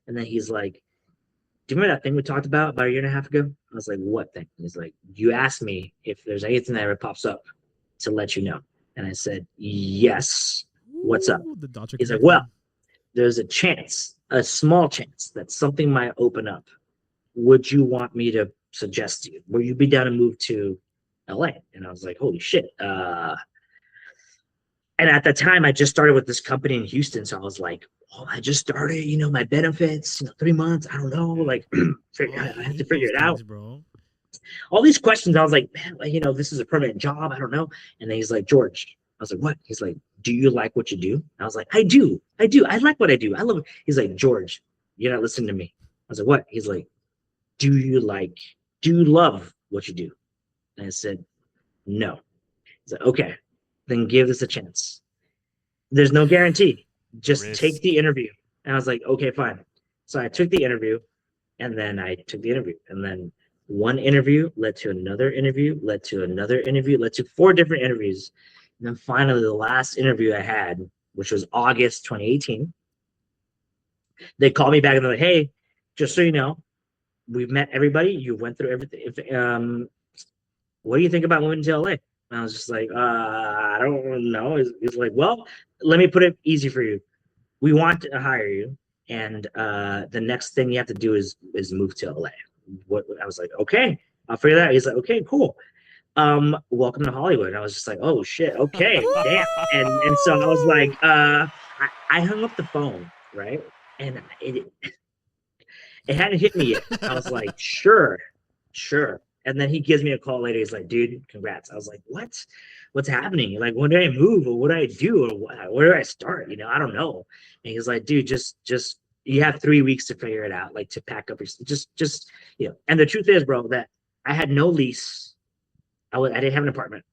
And then he's like, "Do you remember that thing we talked about a year and a half ago?" I was like, "What thing?" He's like, "You asked me if there's anything that ever pops up to let you know." And I said, "Yes. What's up?" He's like, "Well, there's a small chance that something might open up. Would you want me to suggest to you? Will you be down to move to LA?" And I was like, "Holy shit." And at the time, I just started with this company in Houston. So I was like, "Oh, I just started, my benefits, 3 months. I don't know. Like, I have to figure it out." Bro. All these questions, I was like, "Man, this is a permanent job. I don't know." And then he's like, "George." I was like, "What?" He's like, "Do you like what you do?" I was like, I do. I like what I do. I love it." He's like, "George, you're not listening to me." I was like, "What?" He's like, do you love what you do?" And I said, "No." He's like, "Okay, then give this a chance. There's no guarantee. Just take the interview." And I was like, "Okay, fine." So I took the interview, and then I took the interview, and then one interview led to another interview, led to another interview, led to 4 different interviews. And then finally, the last interview I had, which was August 2018, they called me back and they're like, "Hey, just so you know, we've met everybody. You went through everything. What do you think about moving to LA?" And I was just like, "I don't know." He's like, "Well, let me put it easy for you. We want to hire you, and the next thing you have to do is move to LA." I was like, "Okay, I'll figure that out." He's like, "Okay, cool. Welcome to Hollywood." And I was just like, "Oh shit, okay, damn." And so I was like, I hung up the phone, right? And it hadn't hit me yet. I was like, sure. And then he gives me a call later. He's like, "Dude, congrats." I was like, "What? What's happening? Like, when do I move, or what do I do, or where do I start? I don't know." And he's like, "Dude, just you have 3 weeks to figure it out, like to pack up your just." And the truth is, bro, that I had no lease. I didn't have an apartment,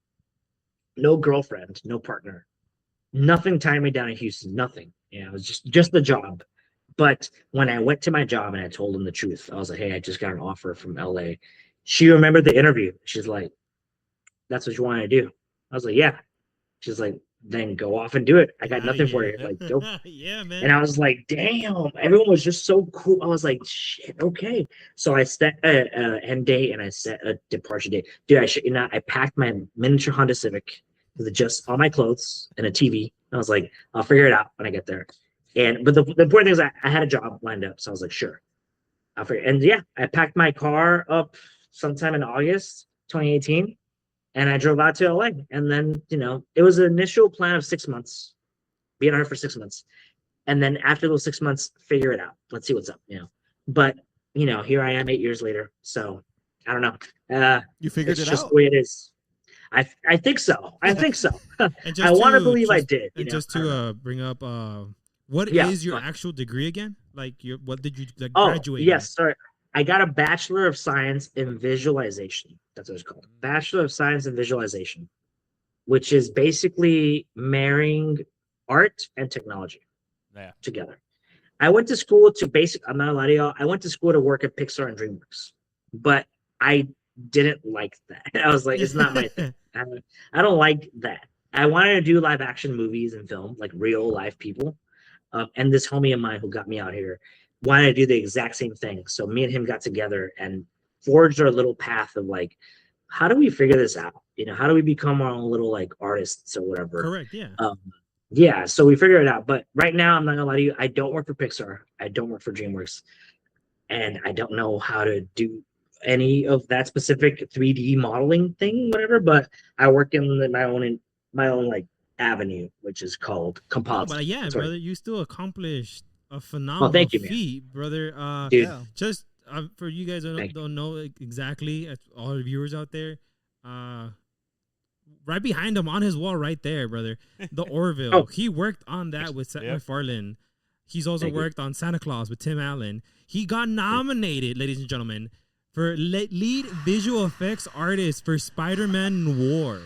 no girlfriend, no partner, nothing tying me down in Houston, nothing. It was just the job. But when I went to my job and I told him the truth, I was like, "Hey, I just got an offer from LA." She remembered the interview. She's like, "That's what you want to do?" I was like, "Yeah." She's like, "Then go off and do it. I got nothing for you." Like, go. Yeah, man. And I was like, "Damn!" Everyone was just so cool. I was like, "Shit, okay." So I set a end date and I set a departure date. Dude, I shit you not. I packed my miniature Honda Civic with just all my clothes and a TV. I was like, "I'll figure it out when I get there." But the important thing is I had a job lined up, so I was like, "Sure, I'll figure." And yeah, I packed my car up sometime in August 2018, and I drove out to LA. And then it was an initial plan of 6 months, being on her for 6 months, and then after those 6 months, figure it out. Let's see what's up. But here I am 8 years later. So I don't know. You figured it's it just out. the way it is. I think so. I think so. And I want to believe I did. And just to bring up, what is your actual degree again? Like, what did you graduate? Yes, sorry. I got a Bachelor of Science in Visualization. That's what it's called. Bachelor of Science in Visualization, which is basically marrying art and technology together. I went to school I'm not gonna lie to y'all, I went to school to work at Pixar and DreamWorks, but I didn't like that. I was like, it's not my thing. I don't like that. I wanted to do live action movies and film, like real life people. And this homie of mine who got me out here wanted to do the exact same thing. So me and him got together and forged our little path of like, how do we figure this out? You know, how do we become our own little like artists or whatever? Correct. Yeah. Yeah, so we figured it out. But right now, I'm not gonna lie to you, I don't work for Pixar. I don't work for DreamWorks, and I don't know how to do any of that specific 3D modeling thing, whatever. But I work in my own like avenue, which is called No, composites. but yeah, Sorry. brother, you still accomplished a Oh, phenomenal thank you, man. feat, brother. Dude, Yeah. Just for you guys who thank you. don't know exactly, all the viewers out there, right behind him on his wall, right there, brother, the Orville. Oh, He worked on that with Seth Yep. MacFarlane. He's also thank you. worked on Santa Claus with Tim Allen. He got nominated, ladies and gentlemen, for lead visual effects artist for Spider-Man War.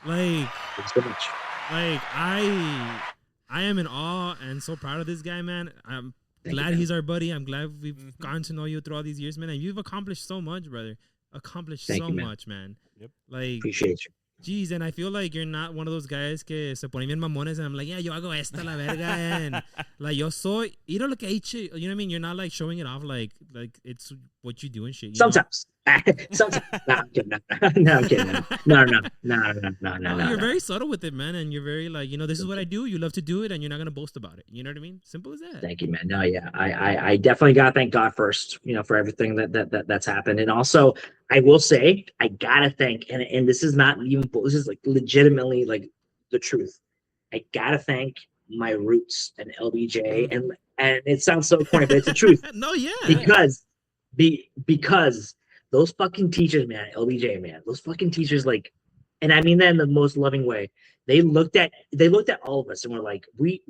Like, Thanks so much. like I am in awe and so proud of this guy, man. I'm Thank you, glad man. he's our buddy. I'm glad we've Mhm. gotten to know you through all these years, man. And you've accomplished so much, brother. Accomplished Thank so you, man. much, man. Yep. Like, Appreciate you. geez, and I feel like you're not one of those guys que se ponen bien mamones and I'm like, yeah, yo hago esta la verga and like yo soy, you know, look at you know what I mean? You're not like showing it off like it's what you do and shit. You know? Sometimes. Sometimes. No, I'm kidding. No, I'm kidding. No. You're very subtle with it, man, and you're very like, you know, this is what I do. You love to do it, and you're not gonna boast about it. You know what I mean? Simple as that. Thank you, man. No, yeah, I definitely gotta thank God first, you know, for everything that's happened, and also I will say I gotta thank, and this is not even, this is like legitimately like the truth. I gotta thank my roots and LBJ, and it sounds so corny, but it's the truth No, yeah. because those fucking teachers, man, LBJ, man, those fucking teachers, like, and I mean that in the most loving way. They looked at all of us and were like, we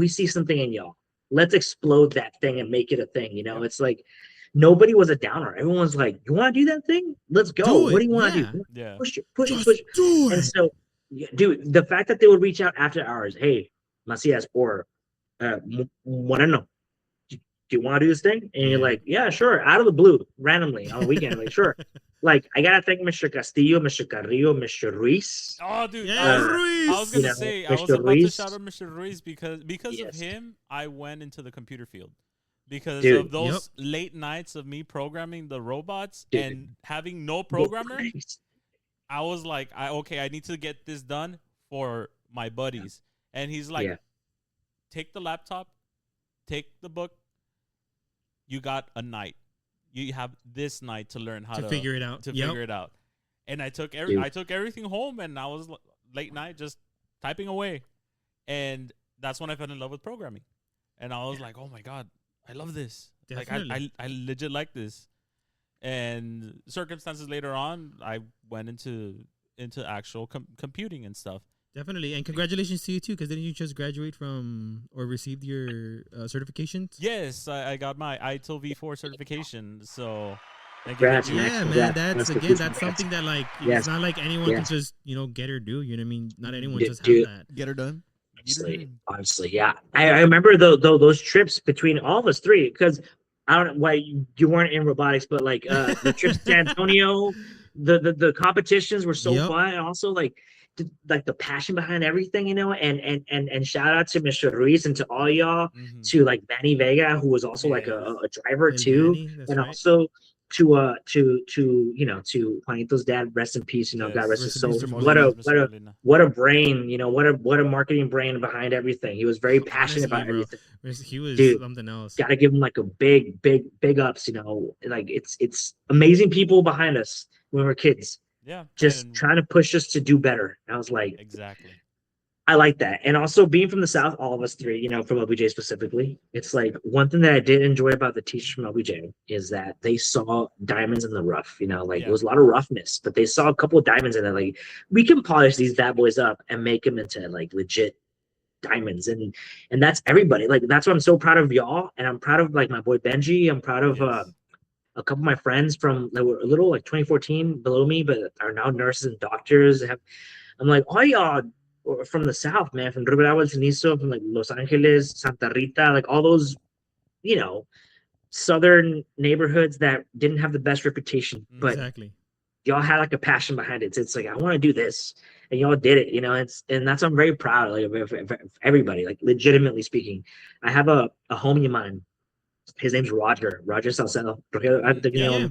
see something in y'all. Let's explode that thing and make it a thing. You know, it's like nobody was a downer. Everyone's like, you want to do that thing? Let's go. Do What it, do you want to yeah. do? Yeah. Push it. Just do And it. so, yeah, dude, the fact that they would reach out after hours, hey, Macias, or wanna know, do you want to do this thing? And you're Yeah. like, yeah, sure. Out of the blue, randomly on a weekend, like, sure. Like, I gotta thank Mr. Castillo, Mr. Carrillo, Mr. Ruiz. Oh, dude, Yeah, I Ruiz. was You gonna know, say I was Mr. about to Ruiz. shout out Mr. Ruiz because of Yes. him I went into the computer field because Dude. of those late nights of me programming the robots Dude. and having no programmer. Nice. I was like, I need to get this done for my buddies, and he's like, Yeah. take the laptop, take the book. You got a night. You have this night to learn how To figure it out. to Yep. figure it out. And I took Dude. everything home, and I was late night just typing away, and that's when I fell in love with programming, and I was like, oh my god, I love this. Definitely. Like I legit like this. And circumstances later on, I went into actual computing and stuff. Definitely. And congratulations to you too, because didn't you just graduate from or received your certifications? Yes, I got my ITIL V4 certification. So thank Congrats, you. man. Yeah, man. Congrats. That's That's again, the- that's something that like Yes. it's not like anyone can Yes. just get or do. You know what I mean? Not anyone Dude, just dude. have that. Get her done. Honestly, yeah. I remember those trips between all of us three, because I don't know why you weren't in robotics, but like the trips to San Antonio, the competitions were so Yep. fun, and also like the passion behind everything, you know. And shout out to Mr. Ruiz and to all y'all, Mhm. to like Manny Vega, who was also like a driver El too, Manny, that's and right. also to to Juanito's dad, rest in peace, you know, God rest Rest his in soul. peace, Mr. Molina. What a brain, you know, what a marketing brain behind everything. He was very passionate Honestly, about bro. everything. He was Dude, something else. Gotta give him like a big ups, you know. Like it's amazing people behind us when we were kids, Yeah. just and- trying to push us to do better. And I was like, Exactly. I like that. And also being from the South, all of us three, you know, from LBJ specifically, it's like one thing that I did enjoy about the teachers from LBJ is that they saw diamonds in the rough, you know, like Yeah. it was a lot of roughness, but they saw a couple of diamonds in it. Like, we can polish these bad boys up and make them into like legit diamonds. And that's everybody. Like, that's what I'm so proud of y'all. And I'm proud of like my boy Benji. I'm proud of Yes. a couple of my friends from that were a little like 2014 below me, but are now nurses and doctors. I'm like, all y'all from the South, man, from Rivera del Cenizo, from like Los Angeles, Santa Rita, like all those, you know, southern neighborhoods that didn't have the best reputation, but Exactly. y'all had like a passion behind it. It's like, I want to do this. and y'all did it, and that's, I'm very proud, like, of everybody, like, legitimately speaking. I have a homie of mine. His name's Roger Salcedo. Yeah.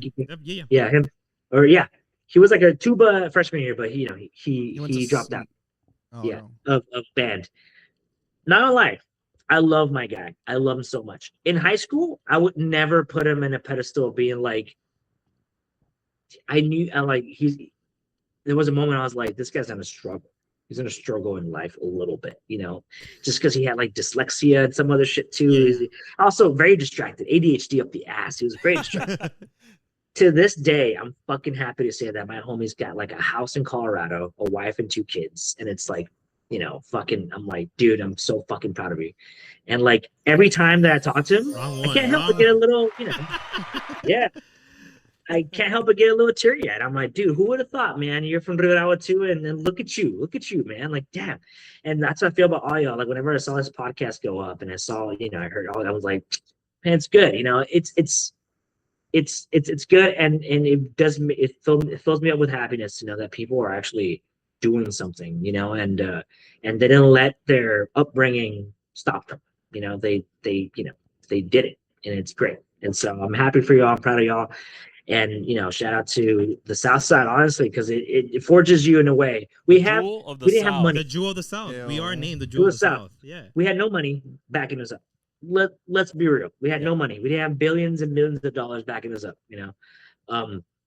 Yeah, him, or yeah, he was like a tuba freshman year, but He went to he dropped out. Oh Yeah, no. of band. Not gonna lie, I love my guy. I love him so much. In high school, I would never put him in a pedestal, being like, I like, there was a moment I was like, this guy's gonna struggle. He's gonna struggle in life a little bit, just because he had like dyslexia and some other shit too. Yeah. He's also very distracted, ADHD up the ass. He was very distracted. To this day, I'm fucking happy to say that my homie's got like a house in Colorado, a wife and 2 kids, and it's like, fucking. I'm like, dude, I'm so fucking proud of you. And like every time that I talk to him, Wrong I one. can't help but get a little, yeah. I can't help but get a little teary eyed. I'm like, dude, who would have thought, man? You're from Riveragua too, and then look at you, man. Like, damn. And that's what I feel about all y'all. Like, whenever I saw this podcast go up, and I saw, I heard all, I was like, man, it's good. It's good, and it fills me up with happiness to know that people are actually doing something, and they didn't let their upbringing stop them. They did it, and it's great. And so I'm happy for y'all. I'm proud of y'all. And shout out to the South Side, honestly, because it forges you in a way. We Jewel of the didn't have South. money. The Jewel of the South. Yeah. We are named the Jewel Jewel of of the the South. South. Yeah. We had no money backing us up. Let's be real. We had no money. We didn't have billions and millions of dollars backing us up.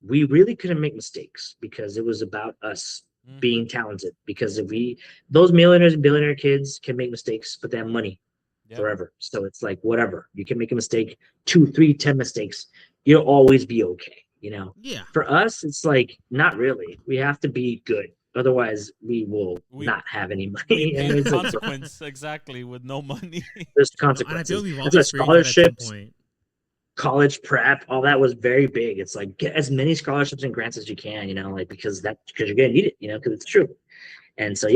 We really couldn't make mistakes because it was about us being talented. Because those millionaires and billionaire kids can make mistakes, but they have money forever. So it's like, whatever. You can make a mistake, 2, 3, 10 mistakes. You'll always be okay. Yeah. For us, it's like, not really. We have to be good. Otherwise, we will not have any money. We pay the It's like, consequence exactly with no money. there's And I consequences. feel we've all That's why experienced that at some scholarships, point. college prep, all that was very big. It's like, get as many scholarships and grants as you can, because you're gonna need it, because it's true. And so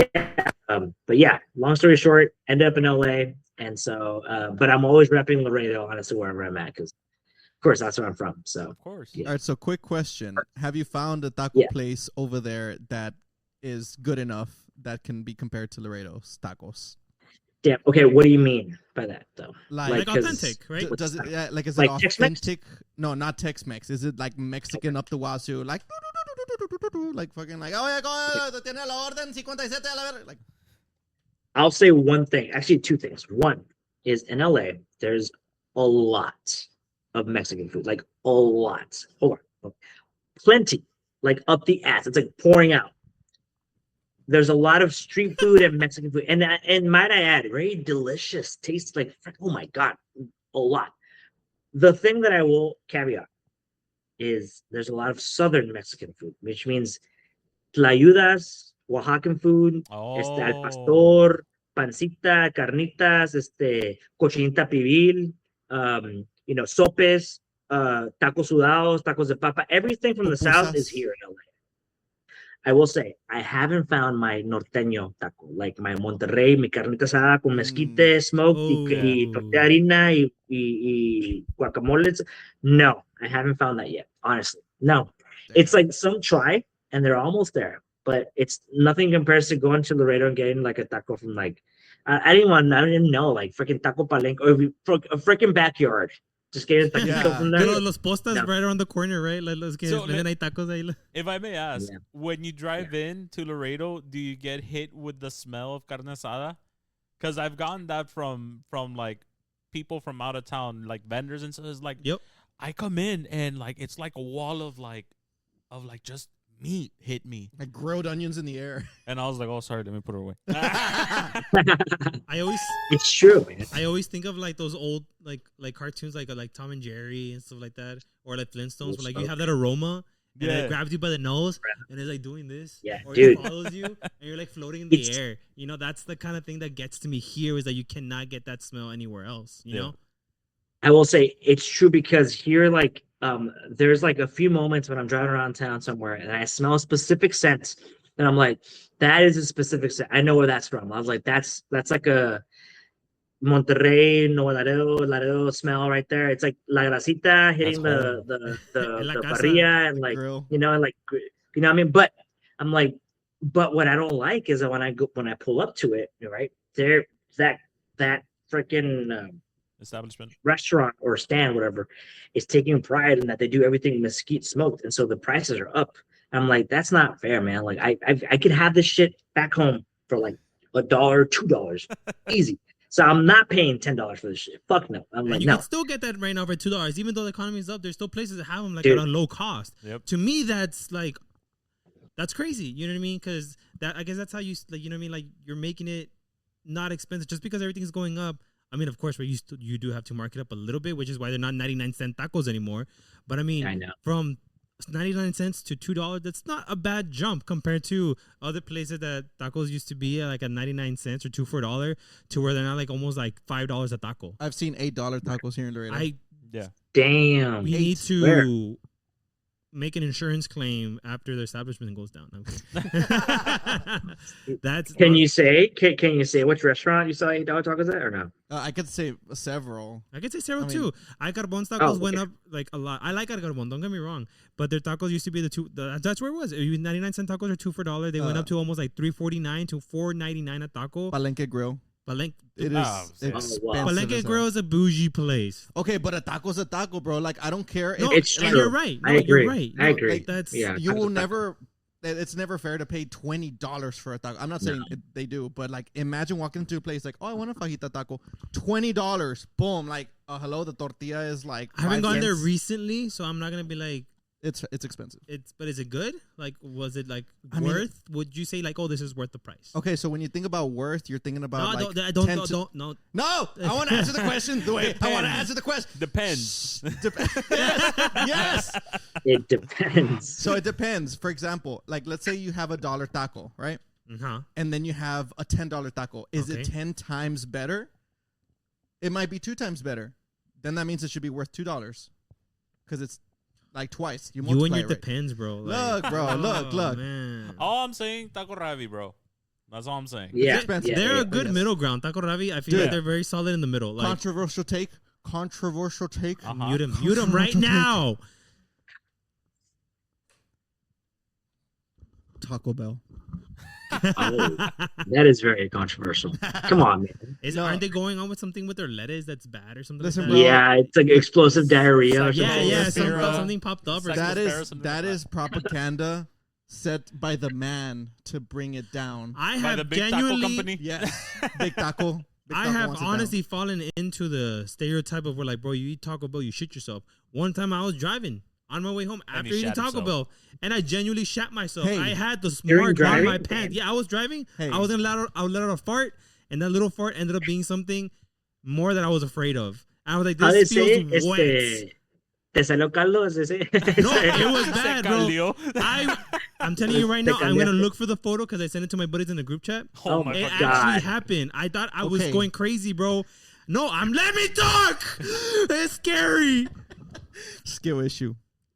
but yeah, long story short, ended up in LA, and so but I'm always repping Laredo, honestly, wherever I'm at, because of course that's where I'm from. So Of course. yeah. All right, so quick question. Have you found a taco Yeah. place over there that is good enough that can be compared to Laredo's tacos? Damn. Okay, what do you mean by that though? Like 'cause- authentic, right? Does it is Like it Tex-Mex? authentic? No, not Tex-Mex. Is it like Mexican up the wazoo, like fucking like, oh, tiene la orden 57 a la verga, like. I'll say one thing, actually 2 things. One is in LA, there's a lot of Mexican food, like a lot. Hold on. Plenty, like up the ass. It's like pouring out. There's a lot of street food and Mexican food, and might I add, very delicious, tastes like, oh my god, a lot. The thing that I will caveat is there's a lot of southern Mexican food, which means tlayudas, Oaxacan food, al Oh. pastor, pancita, carnitas, cochinita pibil, sopes, tacos sudados, tacos de papa. Everything from the south is Pupusas. here in LA. I will say, I haven't found my norteño taco, like my Monterrey, mi carnita asada con mezquite, smoked, y tortilla harina, y guacamole. No, I haven't found that yet, honestly. No. It's like some try, and they're almost there, but it's nothing compares to going to Laredo and getting like a taco from like, I didn't know, like freaking Taco Palenque, or a freaking backyard. Just getting a taquito Yeah. from there. Los postas No. right around the corner, right? Like, los que So, venden ahí tacos ahí. If I may ask, Yeah. when you drive in to Laredo, do you get hit with the smell of carne asada? Because I've gotten that from like people from out of town, like vendors and stuff. It's like, Yep. I come in and like it's like a wall of just meat hit me, Like grilled onions in the air. and I was like, oh, sorry, let me put it away. I always It's true, man. I always think of like those old like cartoons like Tom and Jerry and stuff like that, or like Flintstones, where like you have that aroma and Yeah. it grabs you by the nose and it's like doing this, Yeah, or dude. it follows you and you're like floating in the It's- air. That's the kind of thing that gets to me here, is that you cannot get that smell anywhere else. You Yeah. know? I will say it's true, because here, like, there's like a few moments when I'm driving around town somewhere and I smell a specific scent, and I'm like, that is a specific scent. I know where that's from. I was like, that's like a Monterrey, Laredo smell right there. It's like la grasita hitting That's the En la the casa. parrilla, and like, Grill. and like, what I mean? But I'm like, But what I don't like is that when I pull up to it, right there, that freaking Establishment. restaurant or stand, whatever, is taking pride in that they do everything mesquite smoked, and so the prices are up. I'm like, that's not fair, man. Like, I could have this shit back home for like $1, $2, easy. So I'm not paying $10 for this shit. Fuck no. I'm And like, you no, can still get that right now for $2, even though the economy is up. There's still places that have them like Dude. at a low cost. Yep. To me, that's like, that's crazy. You know what I mean? Because that, I guess that's how you like, you know what I mean? Like, you're making it not expensive just because everything's going up. I mean, of course, you do have to mark it up a little bit, which is why they're not 99-cent tacos anymore. But I mean, I know. from 99 cents to $2, that's not a bad jump compared to other places that tacos used to be like at 99 cents or 2 for $1 to where they're now like almost like $5 a taco. I've seen $8 tacos here in Laredo. Yeah. Damn. We need to Where? make an insurance claim after the establishment goes down. That's Can you say which restaurant you saw $8 tacos at or no? I could say several. I could say several I mean- too. Carbon's tacos went okay. up like a lot. I like Carbon, don't get me wrong, but their tacos used to be that's where it was. 99-cent tacos are 2 for $1. They went up to almost like $3.49 to $4.99 a taco. Palenque Grill. Palenque It is expensive. wow. as Palenque hell. Grill is a bougie place. Okay, but a taco's a taco, bro. Like, I don't care. No, It's and true. you're right. No, I agree. You're right. I No, agree. like, that's Yeah. You will tacos. never. It's never fair to pay $20 for a taco. I'm not saying they do, but like, imagine walking into a place like, oh, I want a fajita taco, $20. Boom, like, hello, the tortilla is like. I haven't 5 gone there cents. recently, so I'm not gonna be like It's expensive. but is it good? Like, was it like I mean- worth? Would you say like, oh, this is worth the price? Okay, so when you think about worth, you're thinking about No, like don't, 10 don't, to- don't, no. No, I want to answer the question. The way I want to Depends. answer the question. Depends. Yes. It depends. So it depends. For example, like let's say you have a $1 taco, right? Uh-huh. And then you have a $10 taco. Is it Okay. 10 times better? It might be 2 times better. Then that means it should be worth $2 because it's like twice. You You and multiply your it, right? depends, bro. Look, bro, look. Man. All I'm saying, taco ravi, bro. That's all I'm saying. Yeah, expensive. yeah, They're yeah. a good yes. middle ground. Taco Ravi, I feel Dude. like they're very solid in the middle. Like, Controversial take. Controversial take. Uh-huh. mute him right now. Taco Bell. Oh, that is very controversial. Come on, man. No. Aren't they going on with something with their lettuce that's bad or something Listen, like bro. that? Yeah, it's like explosive diarrhea or Yeah, something. Yeah, Listen, bro. something popped up. Or Sex That affair or is something that like is propaganda set by the man to bring it down. I By the have big taco genuinely, company. Yes, Big Taco. Big I Taco have wants it down. honestly fallen into the stereotype of where like, bro, you eat Taco Bell, you shit yourself. One time I was driving on my way home And after he eating shat Taco himself. Bell, and I genuinely shat myself. Hey. I had the During smart on my driving? pants. Yeah, I was driving. Hey. I was gonna I let out a fart, and that little fart ended up being something more that I was afraid of. I was like, How they this say feels wet. Te salió caldo, is it? No, it was Se bad, bro. calió. I'm telling you right now, Te I'm gonna cambiaste. look for the photo because I sent it to my buddies in the group chat. Oh Oh my my It fucking God. actually happened. I thought I was Okay. going crazy, bro. No, let me talk. It's scary. Skill issue.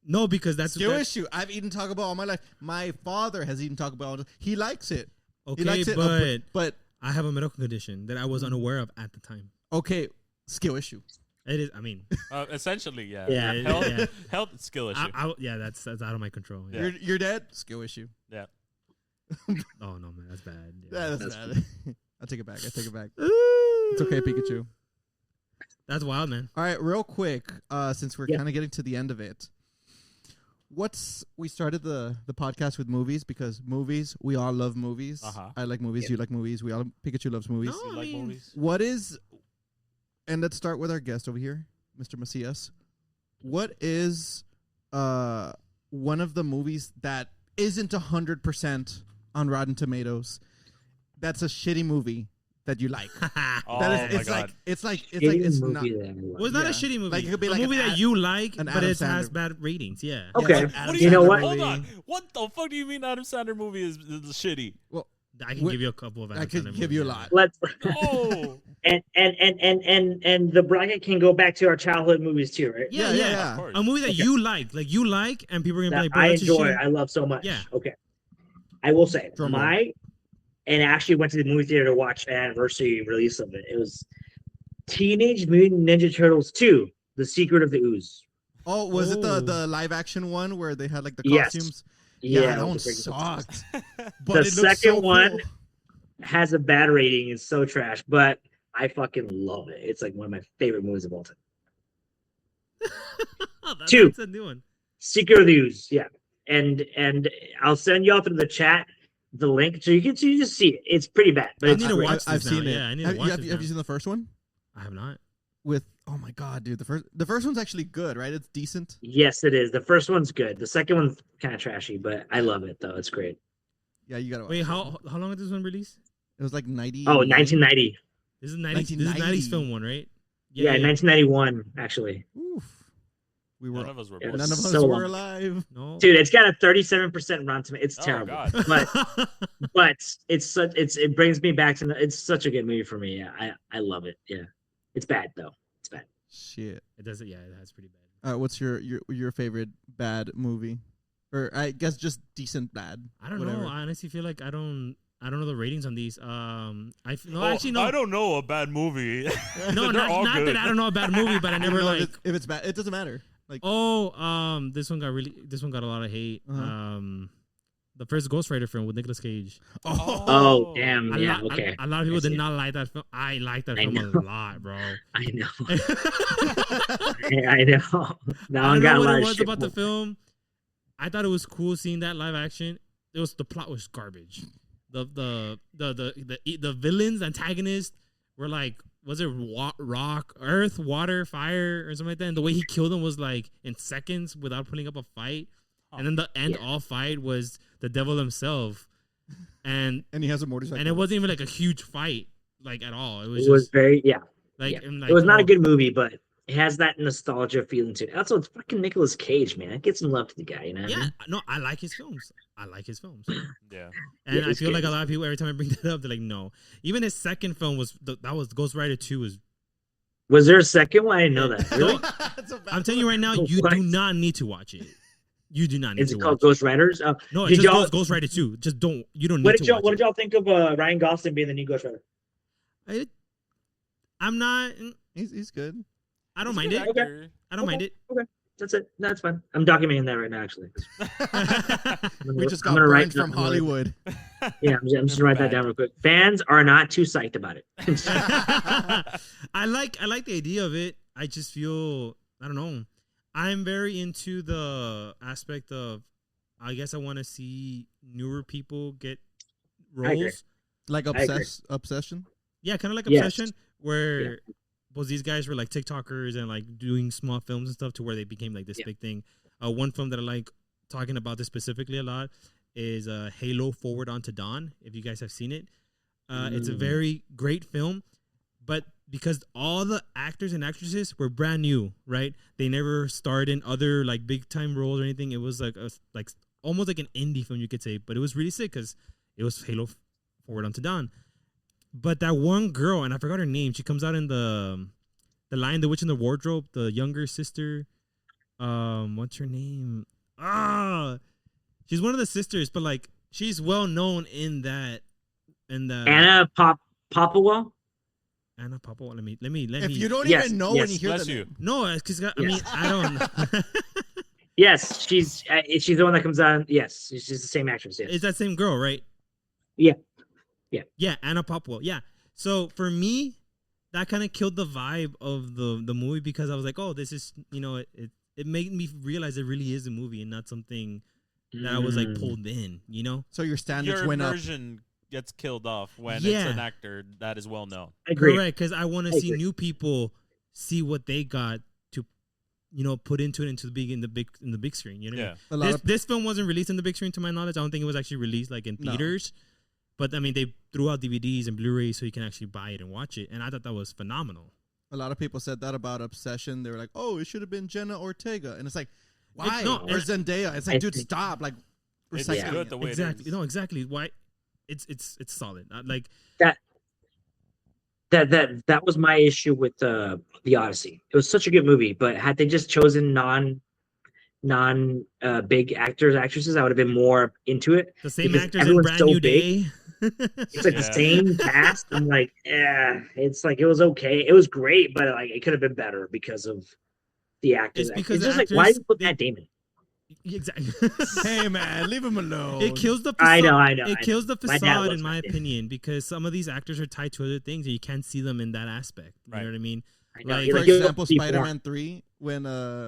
No, because that's Skill that- issue. I've eaten Taco Bell all my life. My father has eaten Taco Bell. He likes it. Okay, he likes it. but I have a medical condition that I was unaware of at the time. Okay, skill issue. It is. I mean, Essentially, yeah. Yeah. Health, Yeah. health skill issue. yeah, that's out of my control. Yeah. Yeah. You're dead. Skill issue. yeah. Oh no, man, that's bad. Yeah, that's That's bad. I take it back. It's okay, Pikachu. That's wild, man. All right, real quick, since we're Yeah. kind of getting to the end of it, we started the podcast with movies because movies, we all love movies. Uh-huh. I like movies. Yeah. You like movies. Pikachu loves movies. No, You I like mean, movies? What is, and let's start with our guest over here, Mr. Macias. What is one of the movies that isn't 100% on Rotten Tomatoes? That's a shitty movie that you like. Oh That is, my it's god. like it's Shitty it's movie not. that I like. well, it's not Yeah. a shitty movie. Like, it could be a like movie an that you like, an but Adam it has Sandler. bad ratings. Yeah. Okay. like What Adam do you know? Sandler What? movie. Hold on. What the fuck do you mean Adam Sandler movie is shitty? Well, I can Wh- give you a couple of. I Adam could Sandler give you a movies, lot. Let's Oh, and the bracket can go back to our childhood movies too, right? Yeah, Yeah, yeah. yeah. of course. A movie that Okay. you like, and people are gonna be That like, bro, I that's a enjoy, shitty. I love so much. Yeah. Okay. I will say Drum roll. and I actually went to the movie theater to watch an anniversary release of it. It was Teenage Mutant Ninja Turtles 2: The Secret of the Ooze. Oh, was it Oh. the live action one where they had like the Yes. costumes? Yeah, that with one the breaking footsteps. sucked. The But it looks second so one cool. has a bad rating. It's so trash, but I fucking love it. It's like one of my favorite movies of all time. Two. That's a new one. Secret of the Ooze, yeah. And I'll send y'all through the chat the link so you can just see it. It's pretty bad, but I it's need to great. watch I've this now. seen it. Yeah, I need to have, watch have, this have now. you seen the first one? I have not. With oh my god, dude, the first one's actually good, right? It's decent. Yes, it is. The first one's good. The second one's kind of trashy, but I love it though. It's great. Yeah, you gotta watch Wait, it. how long did this one release? It was like 90. Oh, 1990. This is 90s. This is 1990. 90s film one, right? Yeah, 1991 actually. Oof. We were None of us were Yeah, born. none of us so were long. alive. No. Dude, it's got a 37% Rotten Tomato. It's Oh, terrible, God. but it brings me back to it's such a good movie for me. Yeah, I love it. Yeah, it's bad though. It's bad. Shit. It does it. Yeah, that's pretty bad. What's your favorite bad movie? Or I guess just decent bad. I don't whatever. know. I honestly feel like I don't know the ratings on these. Actually, no. I don't know a bad movie. No, They're all not good. that I don't know a bad movie, but I I never don't know like. if it's bad. It doesn't matter. Like This one got a lot of hate. Uh-huh. The first Ghost Rider film with Nicolas Cage. Oh damn! A Yeah, lot, okay. a lot of people I see did it. not like that film. I like that I film know. a lot, bro. I know. I I know. Now I don't got know a what lot it of was shit. about the film. I thought it was cool seeing that live action. The plot was garbage. The villains, antagonists were like, was it rock, earth, water, fire, or something like that? And the way he killed them was like in seconds without putting up a fight. And then the end all fight was the devil himself, and he has a motorcycle. and it wasn't even like a huge fight like at all. It was It was just very like, yeah. and, like It was not a oh, good movie, but it has that nostalgia feeling to it. Also, it's fucking Nicolas Cage, man. Get some love to the guy, you know? What I Yeah, mean? no, I like his films. Yeah. And Yeah, I he's feel like good. a lot of people every time I bring that up, they're like, no. Even his second film was that was Ghost Rider 2 was. Was there a second one? I didn't know that. Yeah. Really? It's a bad I'm telling you right now, you What? do not need to watch it. You do not need Is to it watch called it. Ghost Riders? No, did it's just y'all- Ghost Rider 2. Just don't. You don't need What to did y'all watch What it. did y'all think of Ryan Gosling being the new Ghost Rider? I'm not. He's good. I don't He's a mind good it. actor. I don't mind it. That's it. That's fine. I'm documenting that right now, actually. We just I'm got gonna banned write- from I'm gonna write- Hollywood. Yeah, I'm just gonna write that down real quick. Fans are not too psyched about it. I like the idea of it. I just feel I don't know. I'm very into the aspect of I guess I want to see newer people get agree. roles. Like agree. obsession. Yeah, kind of like Yes. Obsession, where both these guys were like TikTokers and like doing small films and stuff to where they became like this big thing. One film that I like talking about this specifically a lot is Halo Forward Onto Dawn. If you guys have seen it, it's a very great film, but because all the actors and actresses were brand new, right? They never starred in other like big time roles or anything. It was like almost like an indie film, you could say, but it was really sick because it was Halo Forward Onto Dawn. But that one girl, and I forgot her name, she comes out in the Lion, the Witch, and the Wardrobe, the younger sister. What's her name? She's one of the sisters, but like she's well known in that. In the Anna Popplewell. Anna Papa. Let me. If you don't Yes, even know yes. when you hear Bless the you. name. No, because I mean I don't. Yes, she's the one that comes on. Yes, she's the same actress. Yes. It's that same girl, right? Yeah. Yeah, Anna Popwell. Yeah. So for me, that kind of killed the vibe of the movie because I was like, oh, this is it made me realize it really is a movie and not something that I was like pulled in. So your standards Your went up. version gets killed off when Yeah. it's an actor that is well known. Agreed. Correct, because I want to I see agree. new people see what they got to, put into it in the big screen. You know, Yeah. A lot this film wasn't released in the big screen to my knowledge. I don't think it was actually released like in No. theaters. But I mean, they threw out DVDs and Blu-rays so you can actually buy it and watch it, and I thought that was phenomenal. A lot of people said that about Obsession. They were like, "Oh, it should have been Jenna Ortega," and it's like, why? no, or Zendaya? It's like, I dude, think- stop! Like, It's recycling good it. the way Exactly. it is. No, exactly. Why? It's solid. Like That was my issue with the Odyssey. It was such a good movie, but had they just chosen non big actresses, I would have been more into it. the same Because actors in everyone's Brand so New big. Day. It's like the Yeah. same cast. I'm like, it's like it was okay. It was great, but like it could have been better because of the actors. It's because it's the just like why actors, did you put they- Matt Damon? Exactly. Hey man, leave him alone. It kills the facade. I know. It kills the My dad facade, loves in my that, yeah. opinion, because some of these actors are tied to other things, and you can't see them in that aspect. You Right. know what I mean? I know. Like, For Like, you'll example, be Spider-Man 3, when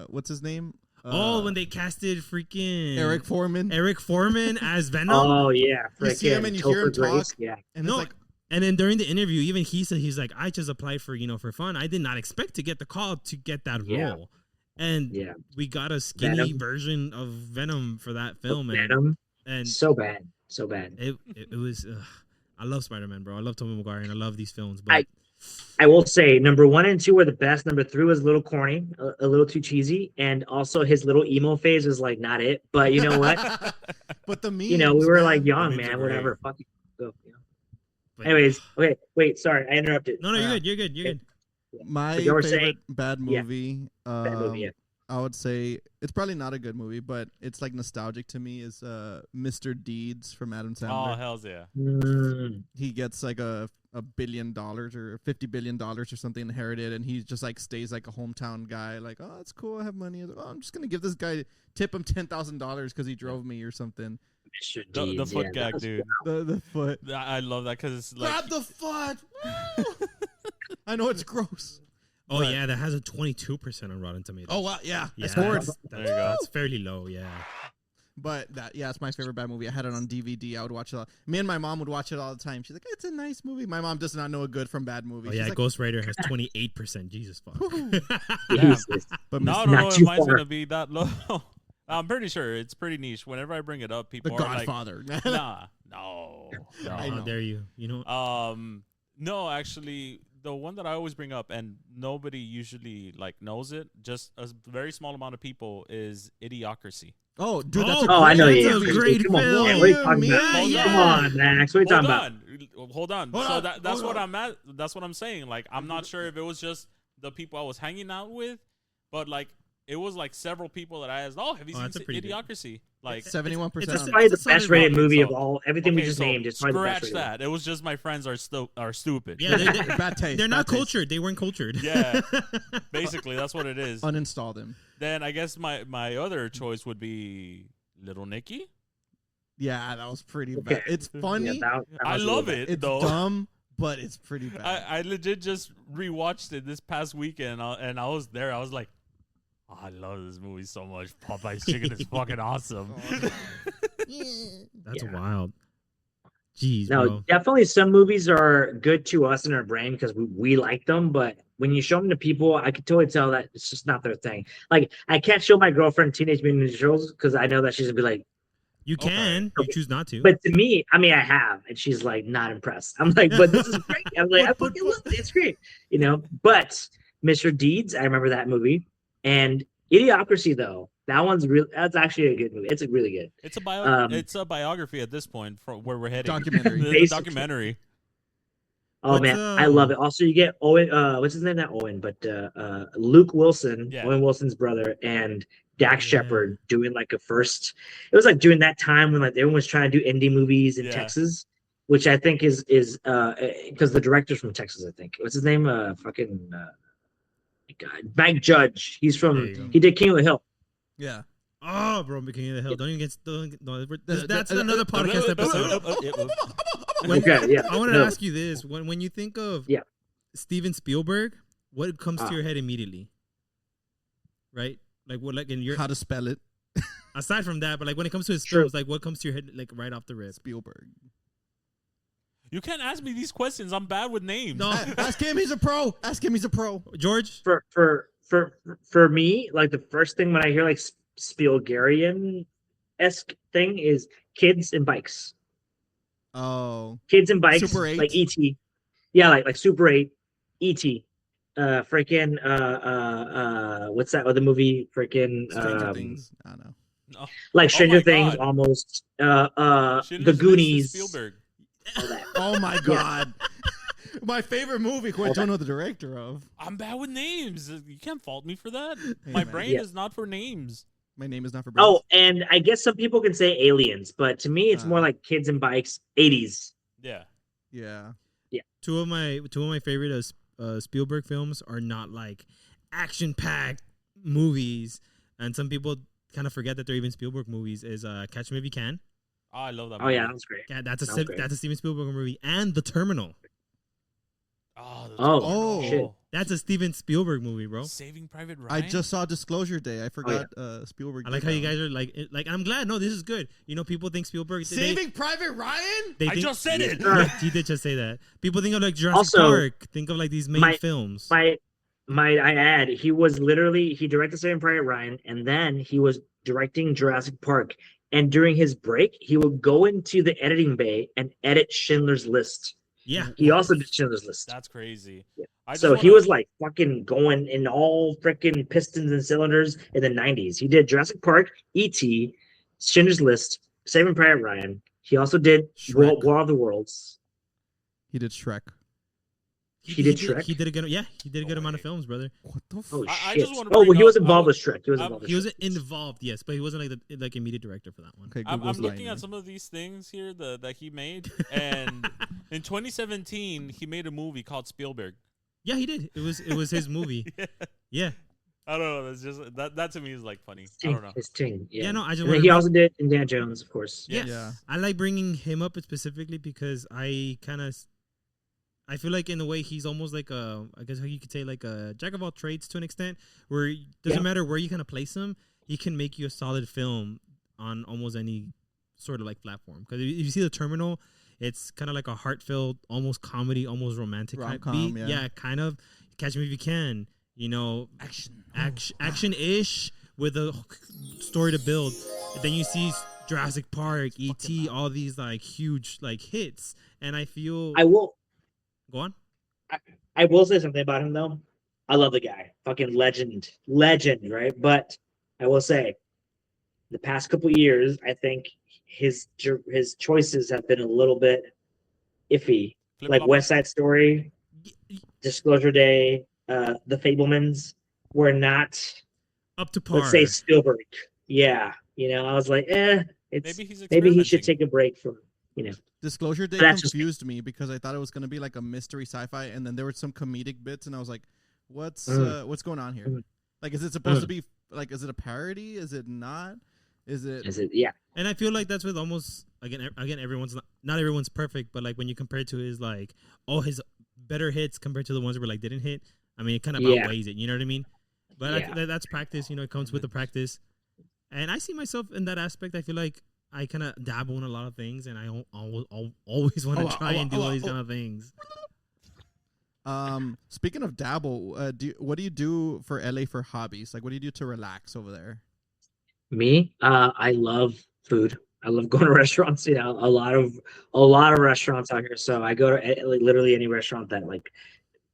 what's his name? when they casted freaking Eric Foreman. Eric Foreman as Venom. Oh yeah, You see him freaking and you hear Topher him talk, Grace. Yeah, and No, it's like, and then during the interview, even he said he's like, I just applied for for fun. I did not expect to get the call to get that Yeah. role, and yeah. we got a skinny Venom. version of Venom for that film, Venom. and So bad, so bad. it was. I love Spider-Man, bro. I love Tobey Maguire, and I love these films, but. I will say number 1 and 2 were the best. Number 3 was a little corny, a little too cheesy, and also his little emo phase was like not it. But you know what? but the memes, You know, we were like man. young, memes are man. great. Whatever, fuck you. Go. You know? But- Anyways, okay, wait, sorry, I interrupted. No, you're good. You're good. You're good. My But you were favorite saying- bad yeah. movie, Bad movie, yeah. I would say it's probably not a good movie, but it's like nostalgic to me. Is Mr. Deeds from Adam Oh, Sandler? hell's yeah. He gets like a $1 billion or $50 billion or something inherited, and he just like stays like a hometown guy. Like, oh, it's cool, I have money. Oh, I'm just gonna give this guy, tip him $10,000 because he drove me or something. Mr. The Deeds, foot yeah, gag, that was- dude. The foot. I love that because it's like Grab the foot. I know it's gross. Oh But- yeah, that has a 22% on Rotten Tomatoes. Oh wow, yeah, yeah, it's hard. There you go. That's fairly low. Yeah. But it's my favorite bad movie. I had it on DVD. I would watch it. Me and my mom would watch it all the time. She's like, "It's a nice movie." My mom does not know a good from bad movie. Oh She's yeah, like, Ghost Rider has 28%. Jesus fuck. Jesus. but no, I Mr. don't Not know if too mine's far. gonna be that low. I'm pretty sure it's pretty niche. Whenever I bring it up, The people are like, Godfather. "Nah, no." I How know. dare you? You know. No, actually, the one that I always bring up, and nobody usually like knows it. Just a very small amount of people is Idiocracy. Oh, dude, that's Oh, a I know great you. That's a movie. great Come on, film. man, what are you Yeah, talking about? man, yeah. Come on, Max. What are you talking about? Hold on. Hold So on, that's hold what on. I'm at. That's what I'm saying. Like, I'm not sure if it was just the people I was hanging out with, but like it was like several people that I asked. Oh, have you that's a seen pretty good- Idiocracy? Like, 71%. It's on a- Probably the It's a solid best rated rock. movie of So- all. Everything we okay, just so named is probably the best scratch rated. that. It was just my friends are stupid. Yeah, Bad taste. they're not bad taste. cultured. They weren't cultured. Yeah. Basically, that's what it is. Uninstalled him. Then I guess my other choice would be Little Nicky. Yeah, that was pretty Okay. bad. It's funny. Yeah, that I was love really it It's though. dumb, but it's pretty bad. I legit just rewatched it this past weekend, and I was there. I was like, oh, I love this movie so much. Popeye's Chicken is fucking awesome. That's Yeah. wild. Jeez, No, bro. definitely some movies are good to us in our brain because we like them, but when you show them to people, I can totally tell that it's just not their thing. Like, I can't show my girlfriend Teenage Mutant Ninja Turtles because I know that she's gonna be like, You Okay. can. You choose not to. but to me, I mean, I have, and she's like not impressed. I'm like, but this is great. I'm like, I fucking love it. It's great, you know. But Mr. Deeds, I remember that movie, and Idiocracy though, that one's real. That's actually a good movie. It's a really good. It's a it's a biography at this point for where we're heading. Documentary. The Basically. documentary. Oh What's, man, I love it. Also, you get Owen. What's his name? Not Owen, but Luke Wilson, Yeah. Owen Wilson's brother, and Dax Yeah. Shepard doing like a first. It was like during that time when like everyone was trying to do indie movies in Yeah. Texas, which I think is because the director's from Texas. I think what's his name? God, Mike Judge. He's There from. you go. He did King of the Hill. yeah. Oh, bro, King of the Hill. Don't even get. No, The- that's the- another podcast episode. When- Okay, yeah. I want to No. ask you this: when you think of Yeah. Steven Spielberg, what comes to Ah. your head immediately? Right, like what, like in your How to spell it? aside from that, but like when it comes to his Sure. films, like what comes to your head, like right off the rip? Spielberg. You can't ask me these questions. I'm bad with names. No, Ask him. He's a pro. Ask him. He's a pro. George. For me, like the first thing when I hear like Spielbergian esque thing is kids and bikes. Oh, Kids and bikes, Super 8? like ET. Yeah, like Super 8, ET. Freaking what's that other movie? Freaking Stranger Things. I don't know. No. like Stranger my Things God. almost. Schindler's The List is Goonies. Spielberg. all that. Oh my god. My favorite movie, who I All don't know the director of. I'm bad with names. You can't fault me for that. Hey, My man. brain Yeah. is not for names. My name is not for. Oh, and I guess some people can say aliens, but to me it's more like kids and bikes, 80s. Yeah. Yeah. Two of my favorite Spielberg films are not like action packed movies, and some people kind of forget that they're even Spielberg movies is Catch Me If You Can. Oh, I love that. Oh movie. yeah, that was great. Yeah, That was great. that's a Steven Spielberg movie, and The Terminal. Oh, Oh, shit. That's a Steven Spielberg movie, bro. Saving Private Ryan. I just saw Disclosure Day. I forgot Spielberg. I like did how you that guys are like. I'm glad. No, this is good. You know, people think Spielberg. Saving Private Ryan. They I think, just said it. Yeah, he did just say that. People think of like Jurassic Also, Park. Think of like these main films. Might I add, he directed Saving Private Ryan, and then he was directing Jurassic Park. And during his break, he would go into the editing bay and edit Schindler's List. Yeah, He also did Schindler's List. That's crazy. Yeah. I just So wanna, he was like fucking going in all freaking pistons and cylinders in the 90s. He did Jurassic Park, E.T., Schindler's List, Saving Private Ryan. He also did Shrek. War of the Worlds. He did Shrek. He did Shrek. He did a good. Yeah, he did a good amount of films, brother. What the Oh I shit! just wanna Oh, well, bring he was up- involved I with Shrek. He was involved. He with was Shrek. involved, yes, but he wasn't like the immediate director for that one. Okay, I'm Google's looking lying. at some of these things here that he made, and in 2017 he made a movie called Spielberg. Yeah, he did. It was his movie. Yeah. Yeah. I don't know. That's just that to me is like funny. I don't know. His ting. Yeah. Yeah, no, I just And want then he also did Indiana Jones, of course. Yeah. Yeah. I like bringing him up specifically because I feel like in a way he's almost like I guess how you could say like a jack of all trades to an extent, where it doesn't matter where you kind of place him, he can make you a solid film on almost any sort of like platform. Because if you see The Terminal, it's kind of like a heartfelt, almost comedy, almost romantic type Rom-com, beat. yeah. Kind of. Catch Me If You Can. You know, action-ish with a story to build. And then you see Jurassic Park, E.T., all these like huge like hits, and I feel I will. go on. I will say something about him though. I love the guy, fucking legend, right? But I will say, the past couple years, I think his choices have been a little bit iffy. Like Flip-flopping? West Side Story, Disclosure Day, The Fablemans were not, Up to par. let's say, Spielberg. Yeah, I was like, it's Maybe he's maybe he should experimenting. take a break from, Disclosure Day That's just- confused me because I thought it was gonna be like a mystery sci-fi, and then there were some comedic bits, and I was like, what's going on here? Mm. Like, is it supposed to be like, is it a parody? Is it not? Is it? Yeah. And I feel like that's with almost again everyone's not everyone's perfect, but like when you compare it to his like his better hits compared to the ones that were like didn't hit, I mean it kind of outweighs it. You know what I mean? But Yeah. that's practice. You know, it comes with the practice. And I see myself in that aspect. I feel like I kind of dabble in a lot of things, and I always want to try and do all these kind of things. Speaking of dabble, what do you do for LA for hobbies? Like, what do you do to relax over there? Me, I love food. I love going to restaurants. A lot of restaurants out here. So I go to literally any restaurant that like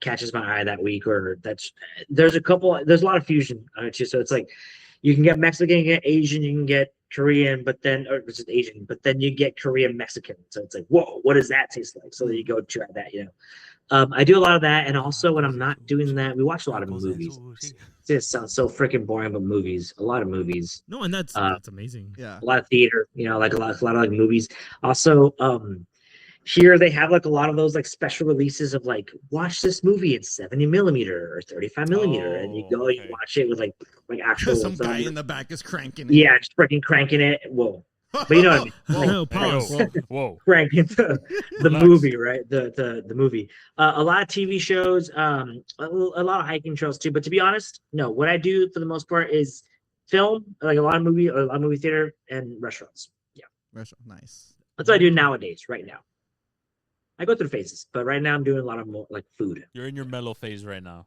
catches my eye that week, or there's a lot of fusion too. So it's like you can get Mexican, you can get Asian, you can get Korean, or just Asian, but then you get Korean Mexican. So it's like, whoa, what does that taste like? So you go try that. I do a lot of that, and also when I'm not doing that, we watch a lot of movies. This sounds so freaking boring, but movies, a lot of movies, No, and that's amazing. Yeah. a lot of theater, like a lot of like movies. Also, here they have like a lot of those like special releases of like watch this movie in 70 millimeter or 35 millimeter, and you go okay. you watch it with like actual Some guy in the back is cranking it. yeah, just freaking cranking it. Whoa, but you know what I mean? No, pause. Whoa. Cranking the Relax. movie, right? The movie. A lot of TV shows, a lot of hiking shows too. But to be honest, no. What I do for the most part is film, like a lot of movie theater and restaurants. Yeah, Nice. that's what I do nowadays. Right now, I go through phases, but right now I'm doing a lot of more like food. You're in your mellow phase right now.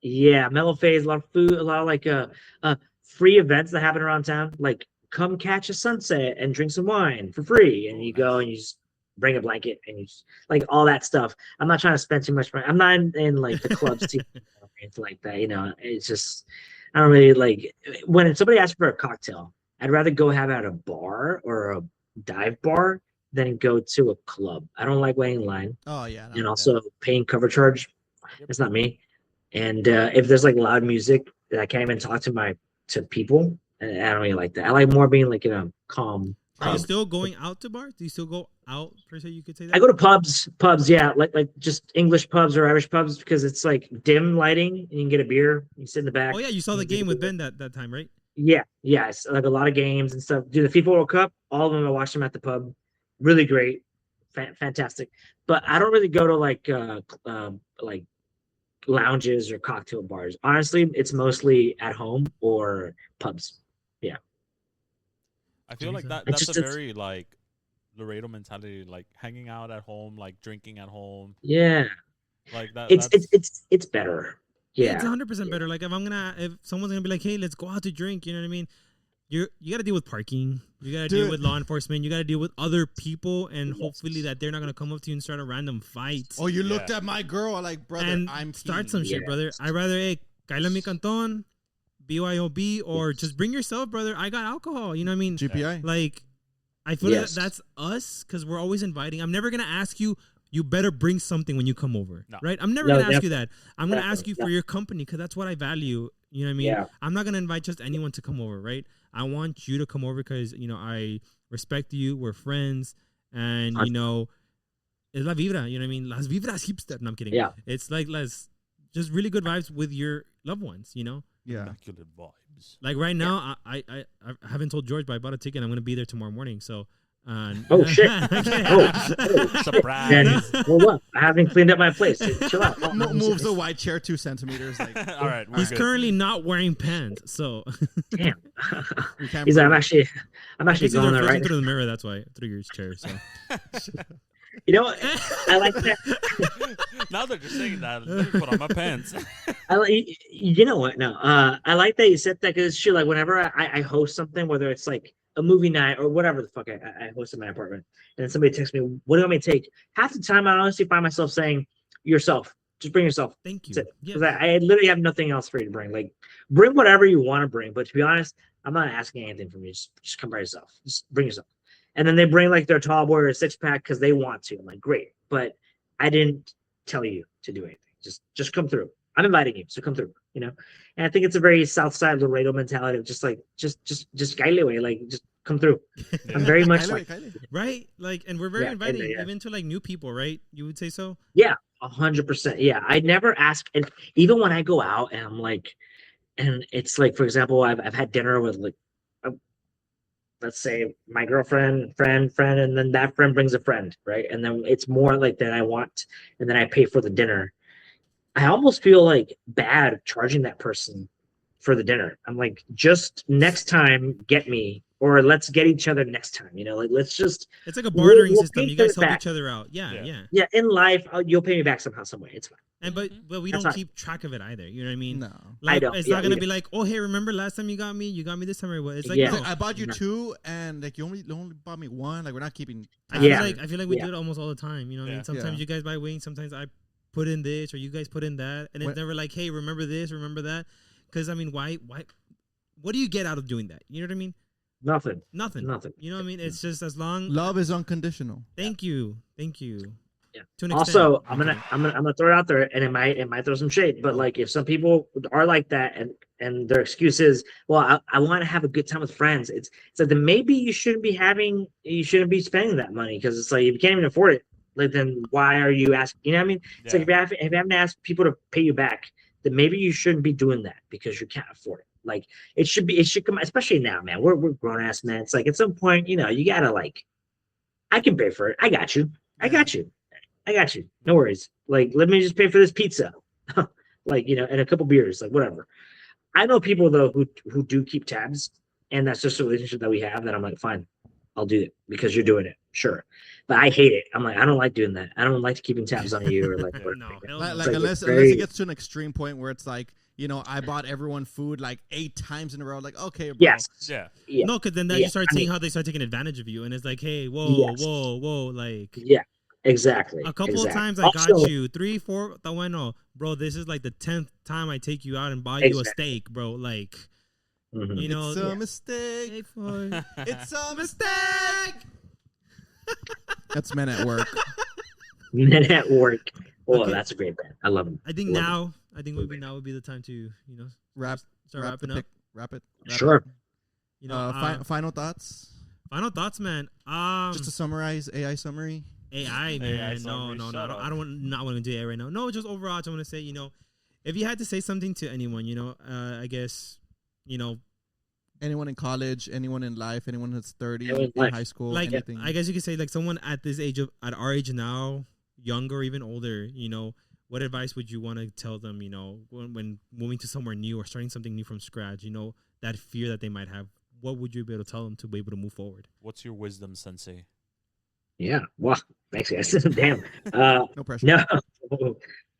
Yeah, mellow phase, a lot of food, a lot of like free events that happen around town, like come catch a sunset and drink some wine for free, and you go and you just bring a blanket and you just, like all that stuff. I'm not trying to spend too much money. I'm not in like the clubs too, or anything like that. It's just I don't really like when somebody asks for a cocktail. I'd rather go have it at a bar or a dive bar than go to a club. I don't like waiting in line. Oh yeah. And also paying cover charge. It's not me. And if there's like loud music that I can't even talk to people, I don't really like that. I like more being like calm. Are you still going out to bars? Do you still go out per se? You could say that. I go to pubs, yeah, like just English pubs or Irish pubs because it's like dim lighting and you can get a beer. You sit in the back. Oh yeah, you saw the game with Ben that time, right? Yeah, it's like a lot of games and stuff. Dude, the FIFA World Cup, all of them I watched them at the pub. Really great, fantastic. But I don't really go to like lounges or cocktail bars. Honestly, it's mostly at home or pubs. Yeah, I feel like Jesus. that's a it's very like Laredo mentality, like hanging out at home, like drinking at home, yeah, like that. it's it's That's it's it's better. It's Yeah, 100% yeah, better. Like if someone's gonna be like, hey, let's go out to drink, you know what I mean? You got to deal with parking. You got to deal Dude. with law enforcement. You got to deal with other people, and Yes. hopefully that they're not gonna come up to you and start a random fight Oh, you Yeah. looked at my girl. Like, brother, and I'm start peeing. some shit, brother. Yes. I rather Kaila mi canton, BYOB, or just bring yourself, brother. I got alcohol. You know what I mean? GPI. Like, I feel Yes. that that's us because we're always inviting. I'm never gonna ask you. You better bring something when you come over, No. right? I'm never No, gonna ask you that. I'm gonna ask definitely, you for your company because that's what I value. You know what I mean? Yeah. I'm not gonna invite just anyone to come over, right? I want you to come over because I respect you. We're friends, and es la vibra. You know what I mean? Las vibras hipster. No, I'm kidding. Yeah. It's like just really good vibes with your loved ones. Yeah. immaculate vibes. Like right now, I haven't told George, but I bought a ticket. I'm gonna be there tomorrow morning. So. Oh, shit. Oh, Surprise. Then, well, what? I haven't cleaned up my place. Chill out. Moves the white chair 2 centimeters. Like, All right, we're He's good. currently not wearing pants, so Damn. we can't He's like, prove I'm it. actually I guess going there reflecting right now. through the mirror. That's why through your chair. So You know what? I like that. Now that you're saying that, let me put on my pants. You know what? No, I like that you said that because shit, like whenever I host something, whether it's like a movie night or whatever the fuck I host in my apartment, and then somebody texts me, "What do you want me to take?" Half the time, I honestly find myself saying, "Yourself. Just bring yourself." thank you. That's it. Yeah, Because I literally have nothing else for you to bring. Like, bring whatever you want to bring. But to be honest, I'm not asking anything from you. Just come by yourself. Just bring yourself. And then they bring like their tall boy or a 6-pack because they want to. I'm like, great, but I didn't tell you to do anything. Just come through. I'm inviting you, so come through. And I think it's a very South Side Laredo mentality of just Kyle way, like just come through. I'm very much like right. Like, and we're very Yeah, inviting, yeah. even to like new people, right? You would say so. 100%. Yeah, I never ask, and even when I go out and I'm like, and it's like, for example, I've had dinner with like, let's say my girlfriend, friend, and then that friend brings a friend, right? And then it's more like that I want, and then I pay for the dinner. I almost feel like bad charging that person for the dinner. I'm like, just next time, get me, or let's get each other next time. Like let's just. It's like a bartering we'll system. pay You guys each other help back. each other out. Yeah, Yeah. yeah. Yeah, in life, you'll pay me back somehow, some way. It's fine. And but we That's don't fine. keep track of it either. You know what I mean? No. Like, don't. it's Yeah, not gonna we be like, oh hey, remember last time you got me? You got me this time or what? It's like Yeah. no. Like, I bought you No. 2, and like you only bought me 1. Like, we're not keeping. I Yeah. feel like we Yeah. do it almost all the time. You know what I Yeah. mean? Sometimes Yeah. you guys buy wings. Sometimes I put in this or you guys put in that, and it's When- never like, hey, remember this, remember that? Because I mean, why? What do you get out of doing that? You know what I mean? Nothing. Nothing. Nothing. You know what I mean? It's just as long. Love is unconditional. Thank you. Yeah. To an Also, extent. I'm gonna throw it out there, and it might throw some shade. But like, if some people are like that, and their excuse is, well, I want to have a good time with friends. It's like then maybe you shouldn't be spending that money because it's like if you can't even afford it, like then why are you asking? You know what I mean? It's like if you haven't asked people to pay you back, then maybe you shouldn't be doing that because you can't afford it. Like it should come, especially now, man. We're grown ass men. It's like at some point, you gotta like, I can pay for it. I got you. I got you. No worries. Like, let me just pay for this pizza. Like, and a couple beers, like whatever. I know people though who do keep tabs, and that's just a relationship that we have that I'm like, fine, I'll do it because you're doing it. Sure. But I hate it. I'm like, I don't like doing that. I don't like keeping tabs on you or like whatever. No, hell Like, no. like like, unless it's unless very- it gets to an extreme point where it's like, I bought everyone food like 8 times in a row. Like, okay, bro. Yes. Yeah. Yeah. No, because then Yeah, you start I seeing mean- how they start taking advantage of you, and it's like, hey, Yes. whoa, like Yeah. Exactly. a couple of times I Also- got you, 3, 4, bueno, bro. This is like the 10th time I take you out and buy you a steak, bro. Like, Mhm. you know, It's a Yeah. mistake. hey, for It's a mistake. That's Men at Work. Men at Work. Oh, Okay. that's a great band. I love them. I think Love now would be the time to Wrap, start wrap wrapping the up. pic, wrap it. Sure. You know, Final thoughts. final thoughts, man. Just to summarize, AI summary. AI, man. summary, No. shut up. I don't not want to do AI right now. No, just overall, I want to say, if you had to say something to anyone, I guess, Anyone in college, anyone in life, anyone that's 30, Anyone in in life. high school, Like anything. I guess you could say like someone at this age at our age now, younger or even older, what advice would you want to tell them, when moving to somewhere new or starting something new from scratch, that fear that they might have? What would you be able to tell them to be able to move forward? What's your wisdom, Sensei? Yeah. Well, thanks, guys. Damn. No pressure.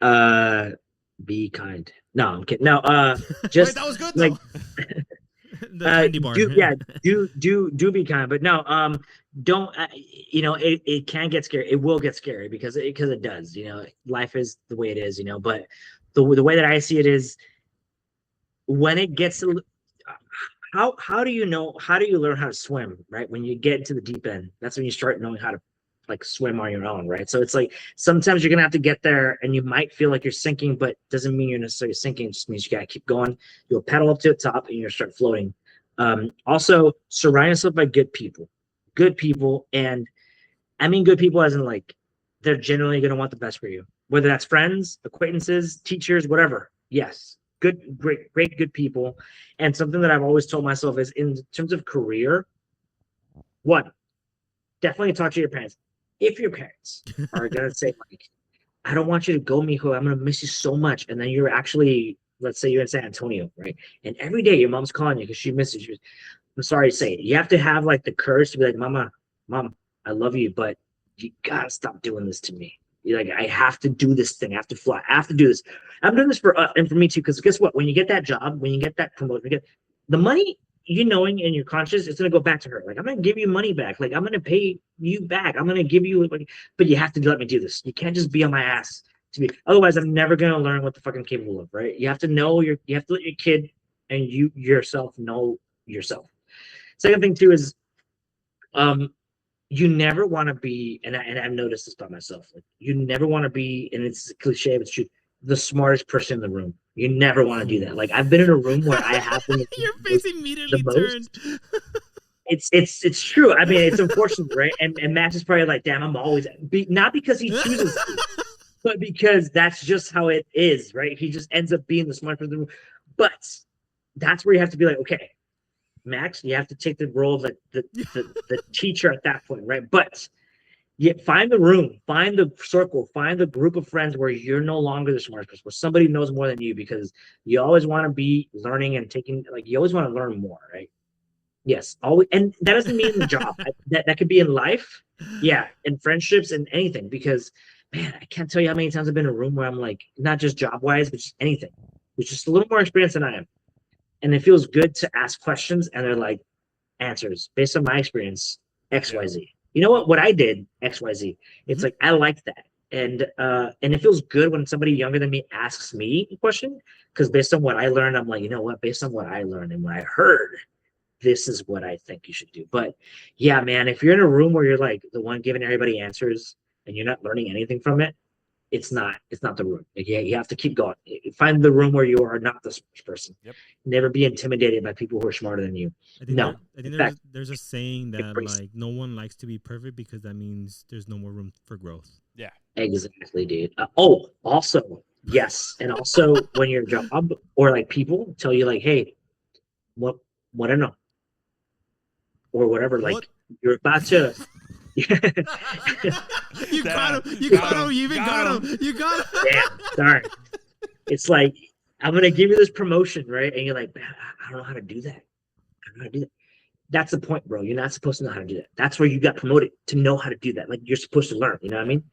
No. Be kind. No, I'm kidding. No. Wait, Just that was good like though. The candy bar. do be kind, but no, don't. It can get scary. It will get scary because it does. Life is the way it is. But the way that I see it is when it gets to how do you know how do you learn how to swim, right? When you get into the deep end, that's when you start knowing how to like swim on your own, right? So it's like sometimes you're gonna have to get there and you might feel like you're sinking, but doesn't mean you're necessarily sinking. It just means you gotta keep going. You'll pedal up to the top and you'll start floating. Also surround yourself by good people. Good people, and I mean good people as in like they're generally gonna want the best for you. Whether that's friends, acquaintances, teachers, whatever. Yes. Great, good people. And something that I've always told myself is in terms of career, one, definitely talk to your parents. If your parents are gonna say like, I don't want you to go, Mijo, I'm gonna miss you so much. And then you're actually, let's say you're in San Antonio, right? And every day your mom's calling you because she misses you. I'm sorry to say it. You have to have like the courage to be like, Mom, I love you, but you gotta stop doing this to me. You're like, I have to do this thing. I have to fly. I have to do this. I'm doing this for and for me too, because guess what? When you get that job, when you get that promotion, you get the money. Knowing in your conscience, it's gonna go back to her. Like I'm gonna give you money back. Like I'm gonna pay you back. I'm gonna give you, like, but you have to let me do this. You can't just be on my ass to be. Otherwise, I'm never gonna learn what the fuck I'm capable of. Right? You have to know you have to let your kid and you yourself know yourself. Second thing too is, you never want to be, and I've noticed this by myself. Like you never want to be, and it's a cliche, but it's true. The smartest person in the room. You never want to do that. Like I've been in a room where I have been Your face immediately the turned. most. It's true. I mean, it's unfortunate, right? And Max is probably like, damn, I'm always not because he chooses to, but because that's just how it is, right? He just ends up being the smartest person in the room. But that's where you have to be like, okay, Max, you have to take the role of the teacher at that point, right? But you find the room, find the circle, find the group of friends where you're no longer the smartest person, where somebody knows more than you, because you always want to be learning and taking, like you always want to learn more, right? Yes, always, and that doesn't mean the job. That could be in life, yeah, in friendships and anything. Because man, I can't tell you how many times I've been in a room where I'm like, not just job wise, but just anything, with just a little more experience than I am, and it feels good to ask questions, and they're like answers based on my experience, XYZ. You know what I did, XYZ. It's like I like that. And it feels good when somebody younger than me asks me a question, because based on what I learned, I'm like, you know what, based on what I learned and what I heard, this is what I think you should do. But yeah, man, if you're in a room where you're like the one giving everybody answers and you're not learning anything from it, it's not the room. Like, yeah, you have to keep going. Find the room where you are not the person. Yep. Never be intimidated by people who are smarter than you. No. I think In fact, there's a saying that embrace like no one likes to be perfect because that means there's no more room for growth. Yeah. exactly, dude. Also, yes, and also when your job or like people tell you like, hey, what I know, or whatever, What? like you're about to. You got him. You Got got him. him. You even got him. You got him. Damn, darn. It's like I'm gonna give you this promotion, right? And you're like, man, I don't know how to do that. I don't know how to do that. That's the point, bro. You're not supposed to know how to do that. That's where you got promoted, to know how to do that. Like you're supposed to learn. You know what I mean?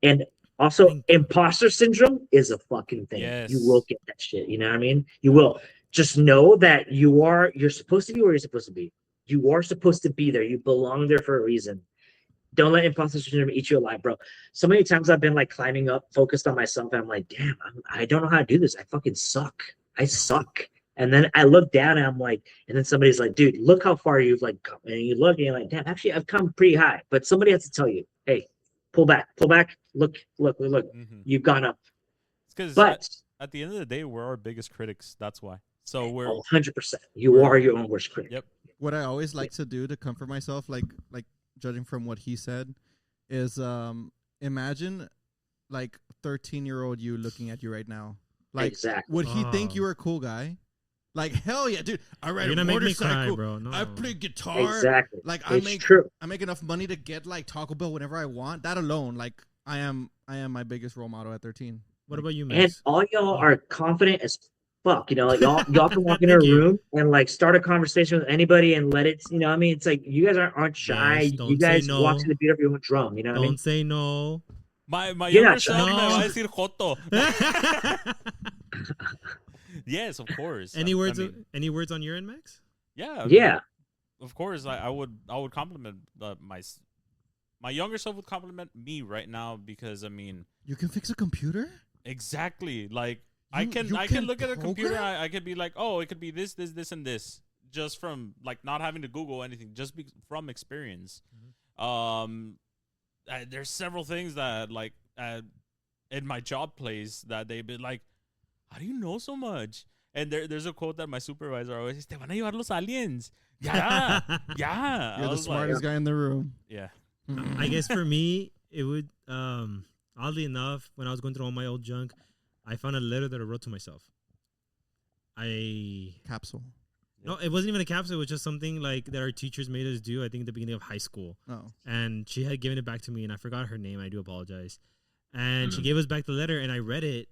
And also, imposter syndrome is a fucking thing. Yes. You will get that shit. You know what I mean? You will. Just know that you're supposed to be where you're supposed to be. You are supposed to be there. You belong there for a reason. Don't let imposter syndrome eat you alive, bro. So many times I've been like climbing up, focused on myself, and I'm like, damn, I don't know how to do this. I fucking suck. I suck. And then I look down and I'm like, and then somebody's like, dude, look how far you've like come. And you look and you're like, damn, actually I've come pretty high. But somebody has to tell you, hey, pull back, look, Mm-hmm. you've gone up. Because But at the end of the day, we're our biggest critics. That's why. So we're 100%, you are your own worst critic. Yep. What I always like to do to comfort myself, like judging from what he said, is imagine like 13-year-old you looking at you right now. Like, Exactly. would he think you were a cool guy? Like hell yeah, dude! I ride You're a gonna make me motorcycle. cry, bro. No. I play guitar. Exactly. Like It's true. I make enough money to get like Taco Bell whenever I want. That alone, like I am my biggest role model at 13. What about you, And Max? all y'all are confident as fuck. You know, like y'all can walk in a Thank you. room and like start a conversation with anybody and let it. You know, what I mean, it's like you guys aren't shy. Yes, You don't say guys walk no. to the beat of your own drum. You know what I mean? Don't say no. My You're younger not self me va shy. a decir joto. Yes, of course. Any I words? mean, Any words on your end, Max? yeah. I mean, Yeah. of course. I would compliment my younger self would compliment me right now because I mean You can fix a computer? exactly like You I can can look at a computer. program? I could be like, oh, it could be this, and this, just from like not having to Google anything, just from experience. There's several things that like in my job place that they've been like, how do you know so much? And there's a quote that my supervisor always says, "Te van a llevar los aliens." Yeah, yeah. You're I the was like, smartest guy in the room. yeah. I guess for me, it would. Oddly enough, when I was going through all my old junk, I found a letter that I wrote to myself. Capsule. No, it wasn't even a capsule. It was just something like that our teachers made us do. I think at the beginning of high school. Oh. And she had given it back to me, and I forgot her name. I do apologize. And she gave us back the letter, and I read it.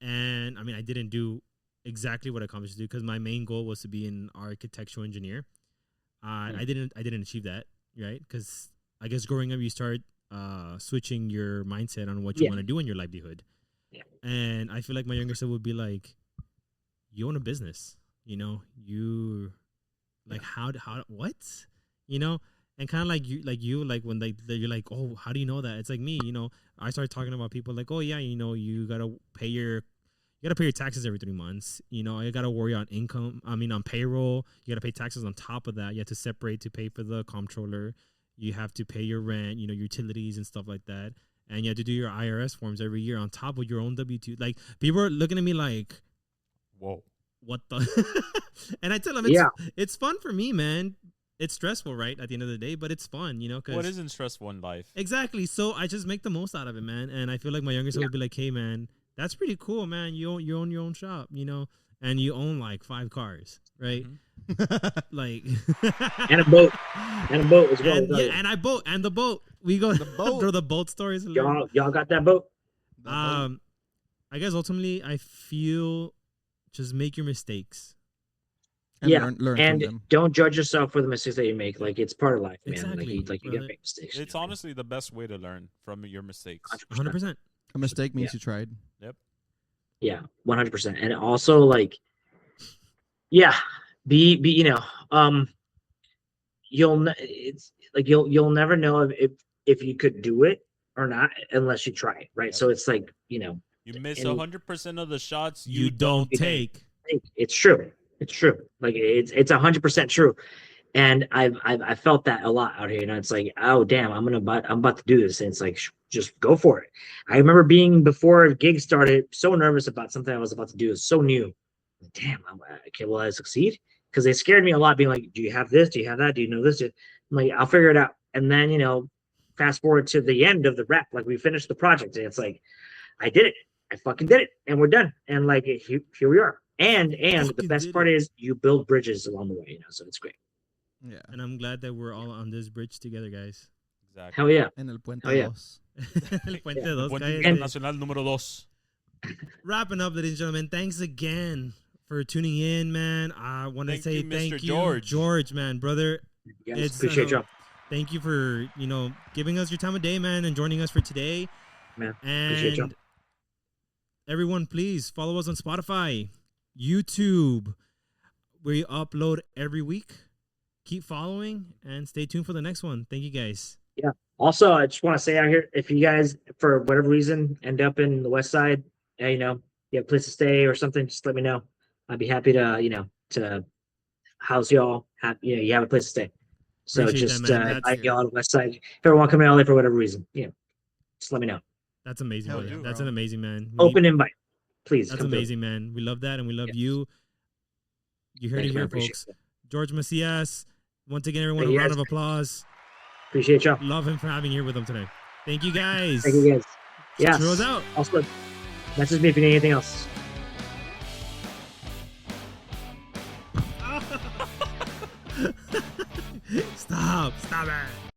And I mean, I didn't do exactly what I accomplished to do because my main goal was to be an architectural engineer. I didn't achieve that, right? Because I guess growing up, you start switching your mindset on what you want to do in your livelihood. Yeah. And I feel like my younger self would be like, you own a business, you know, you like how what, you know, and kind of like you when you're like, oh, how do you know that? It's like me, you know, I started talking about people like, oh yeah, you know, you gotta pay your taxes every 3 months. You know, you gotta worry on on payroll. You gotta pay taxes on top of that. You have to separate to pay for the comptroller. You have to pay your rent, you know, utilities and stuff like that. And you have to do your IRS forms every year on top of your own W-2. Like, people are looking at me like, Whoa. what the? And I tell them, it's fun for me, man. It's stressful, right, at the end of the day, but it's fun, you know. Cause What isn't stressful in life? Exactly. So I just make the most out of it, man. And I feel like my younger self would be like, hey, man, that's pretty cool, man. You own your own shop, you know, and you own like 5 cars, right? Mm-hmm. Like And a boat as well. and the boat. We go throw the boat stories. Y'all got that boat? I guess ultimately I feel just make your mistakes. And learn and from them. don't judge yourself for the mistakes that you make. Like, it's part of life, man. Exactly, Like you gotta make mistakes. It's honestly the best way to learn from your mistakes. 100%. A mistake means you tried. Yep. Yeah, 100%. And also, like, be you know, you'll never know if you could do it or not unless you try it, right? Yep. So it's like, you know, You miss 100% of the shots You don't take. it's true. It's true. Like it's 100% true. And I've felt that a lot out here. You know, it's like, oh damn, I'm about to do this, and it's like, just go for it. I remember being before gigs started, so nervous about something I was about to do. It's so new. Like, damn, okay, will I succeed? Because they scared me a lot, being like, do you have this? Do you have that? Do you know this? I'm like, I'll figure it out. And then, you know, fast forward to the end of the rep, like we finished the project, and it's like, I did it. I fucking did it, and we're done. And like, here we are. And the best part is you build bridges along the way, you know, so it's great. Yeah. And I'm glad that we're all on this bridge together, guys. Exactly. Hell yeah. En el puente Oh, yeah. dos. El Puente dos, Puente cállate. Internacional número 2. Wrapping up, ladies and gentlemen, thanks again for tuning in, man. I want to Thank say you, thank Mr. you, George, man, brother. Yes, appreciate y'all. Thank you for, you know, giving us your time of day, man, and joining us for today. Man, appreciate y'all. And everyone, please follow us on Spotify, YouTube. We upload every week. Keep following and stay tuned for the next one. Thank you, guys. Yeah. Also, I just want to say out here, if you guys, for whatever reason, end up in the West Side, you know, you have a place to stay or something, just let me know. I'd be happy to, you know, to house y'all. You have a place to stay. So Appreciate just that, man. invite y'all on the West Side. If you ever want to come to LA for whatever reason, you know, just let me know. That's amazing. Hell Man. yeah, That's bro. an amazing, man. Open invite, please. That's come through. amazing, man. We love that, and we love Yes. you. You heard Thanks, it man. here, Appreciate folks. it. George Macias. Once again, everyone, Hey, a round yes. of applause. Appreciate y'all. Love him for having here with him today. Thank you, guys. Thank you, guys. Yeah. Throw us out. Also, message me if you need anything else. Stop it.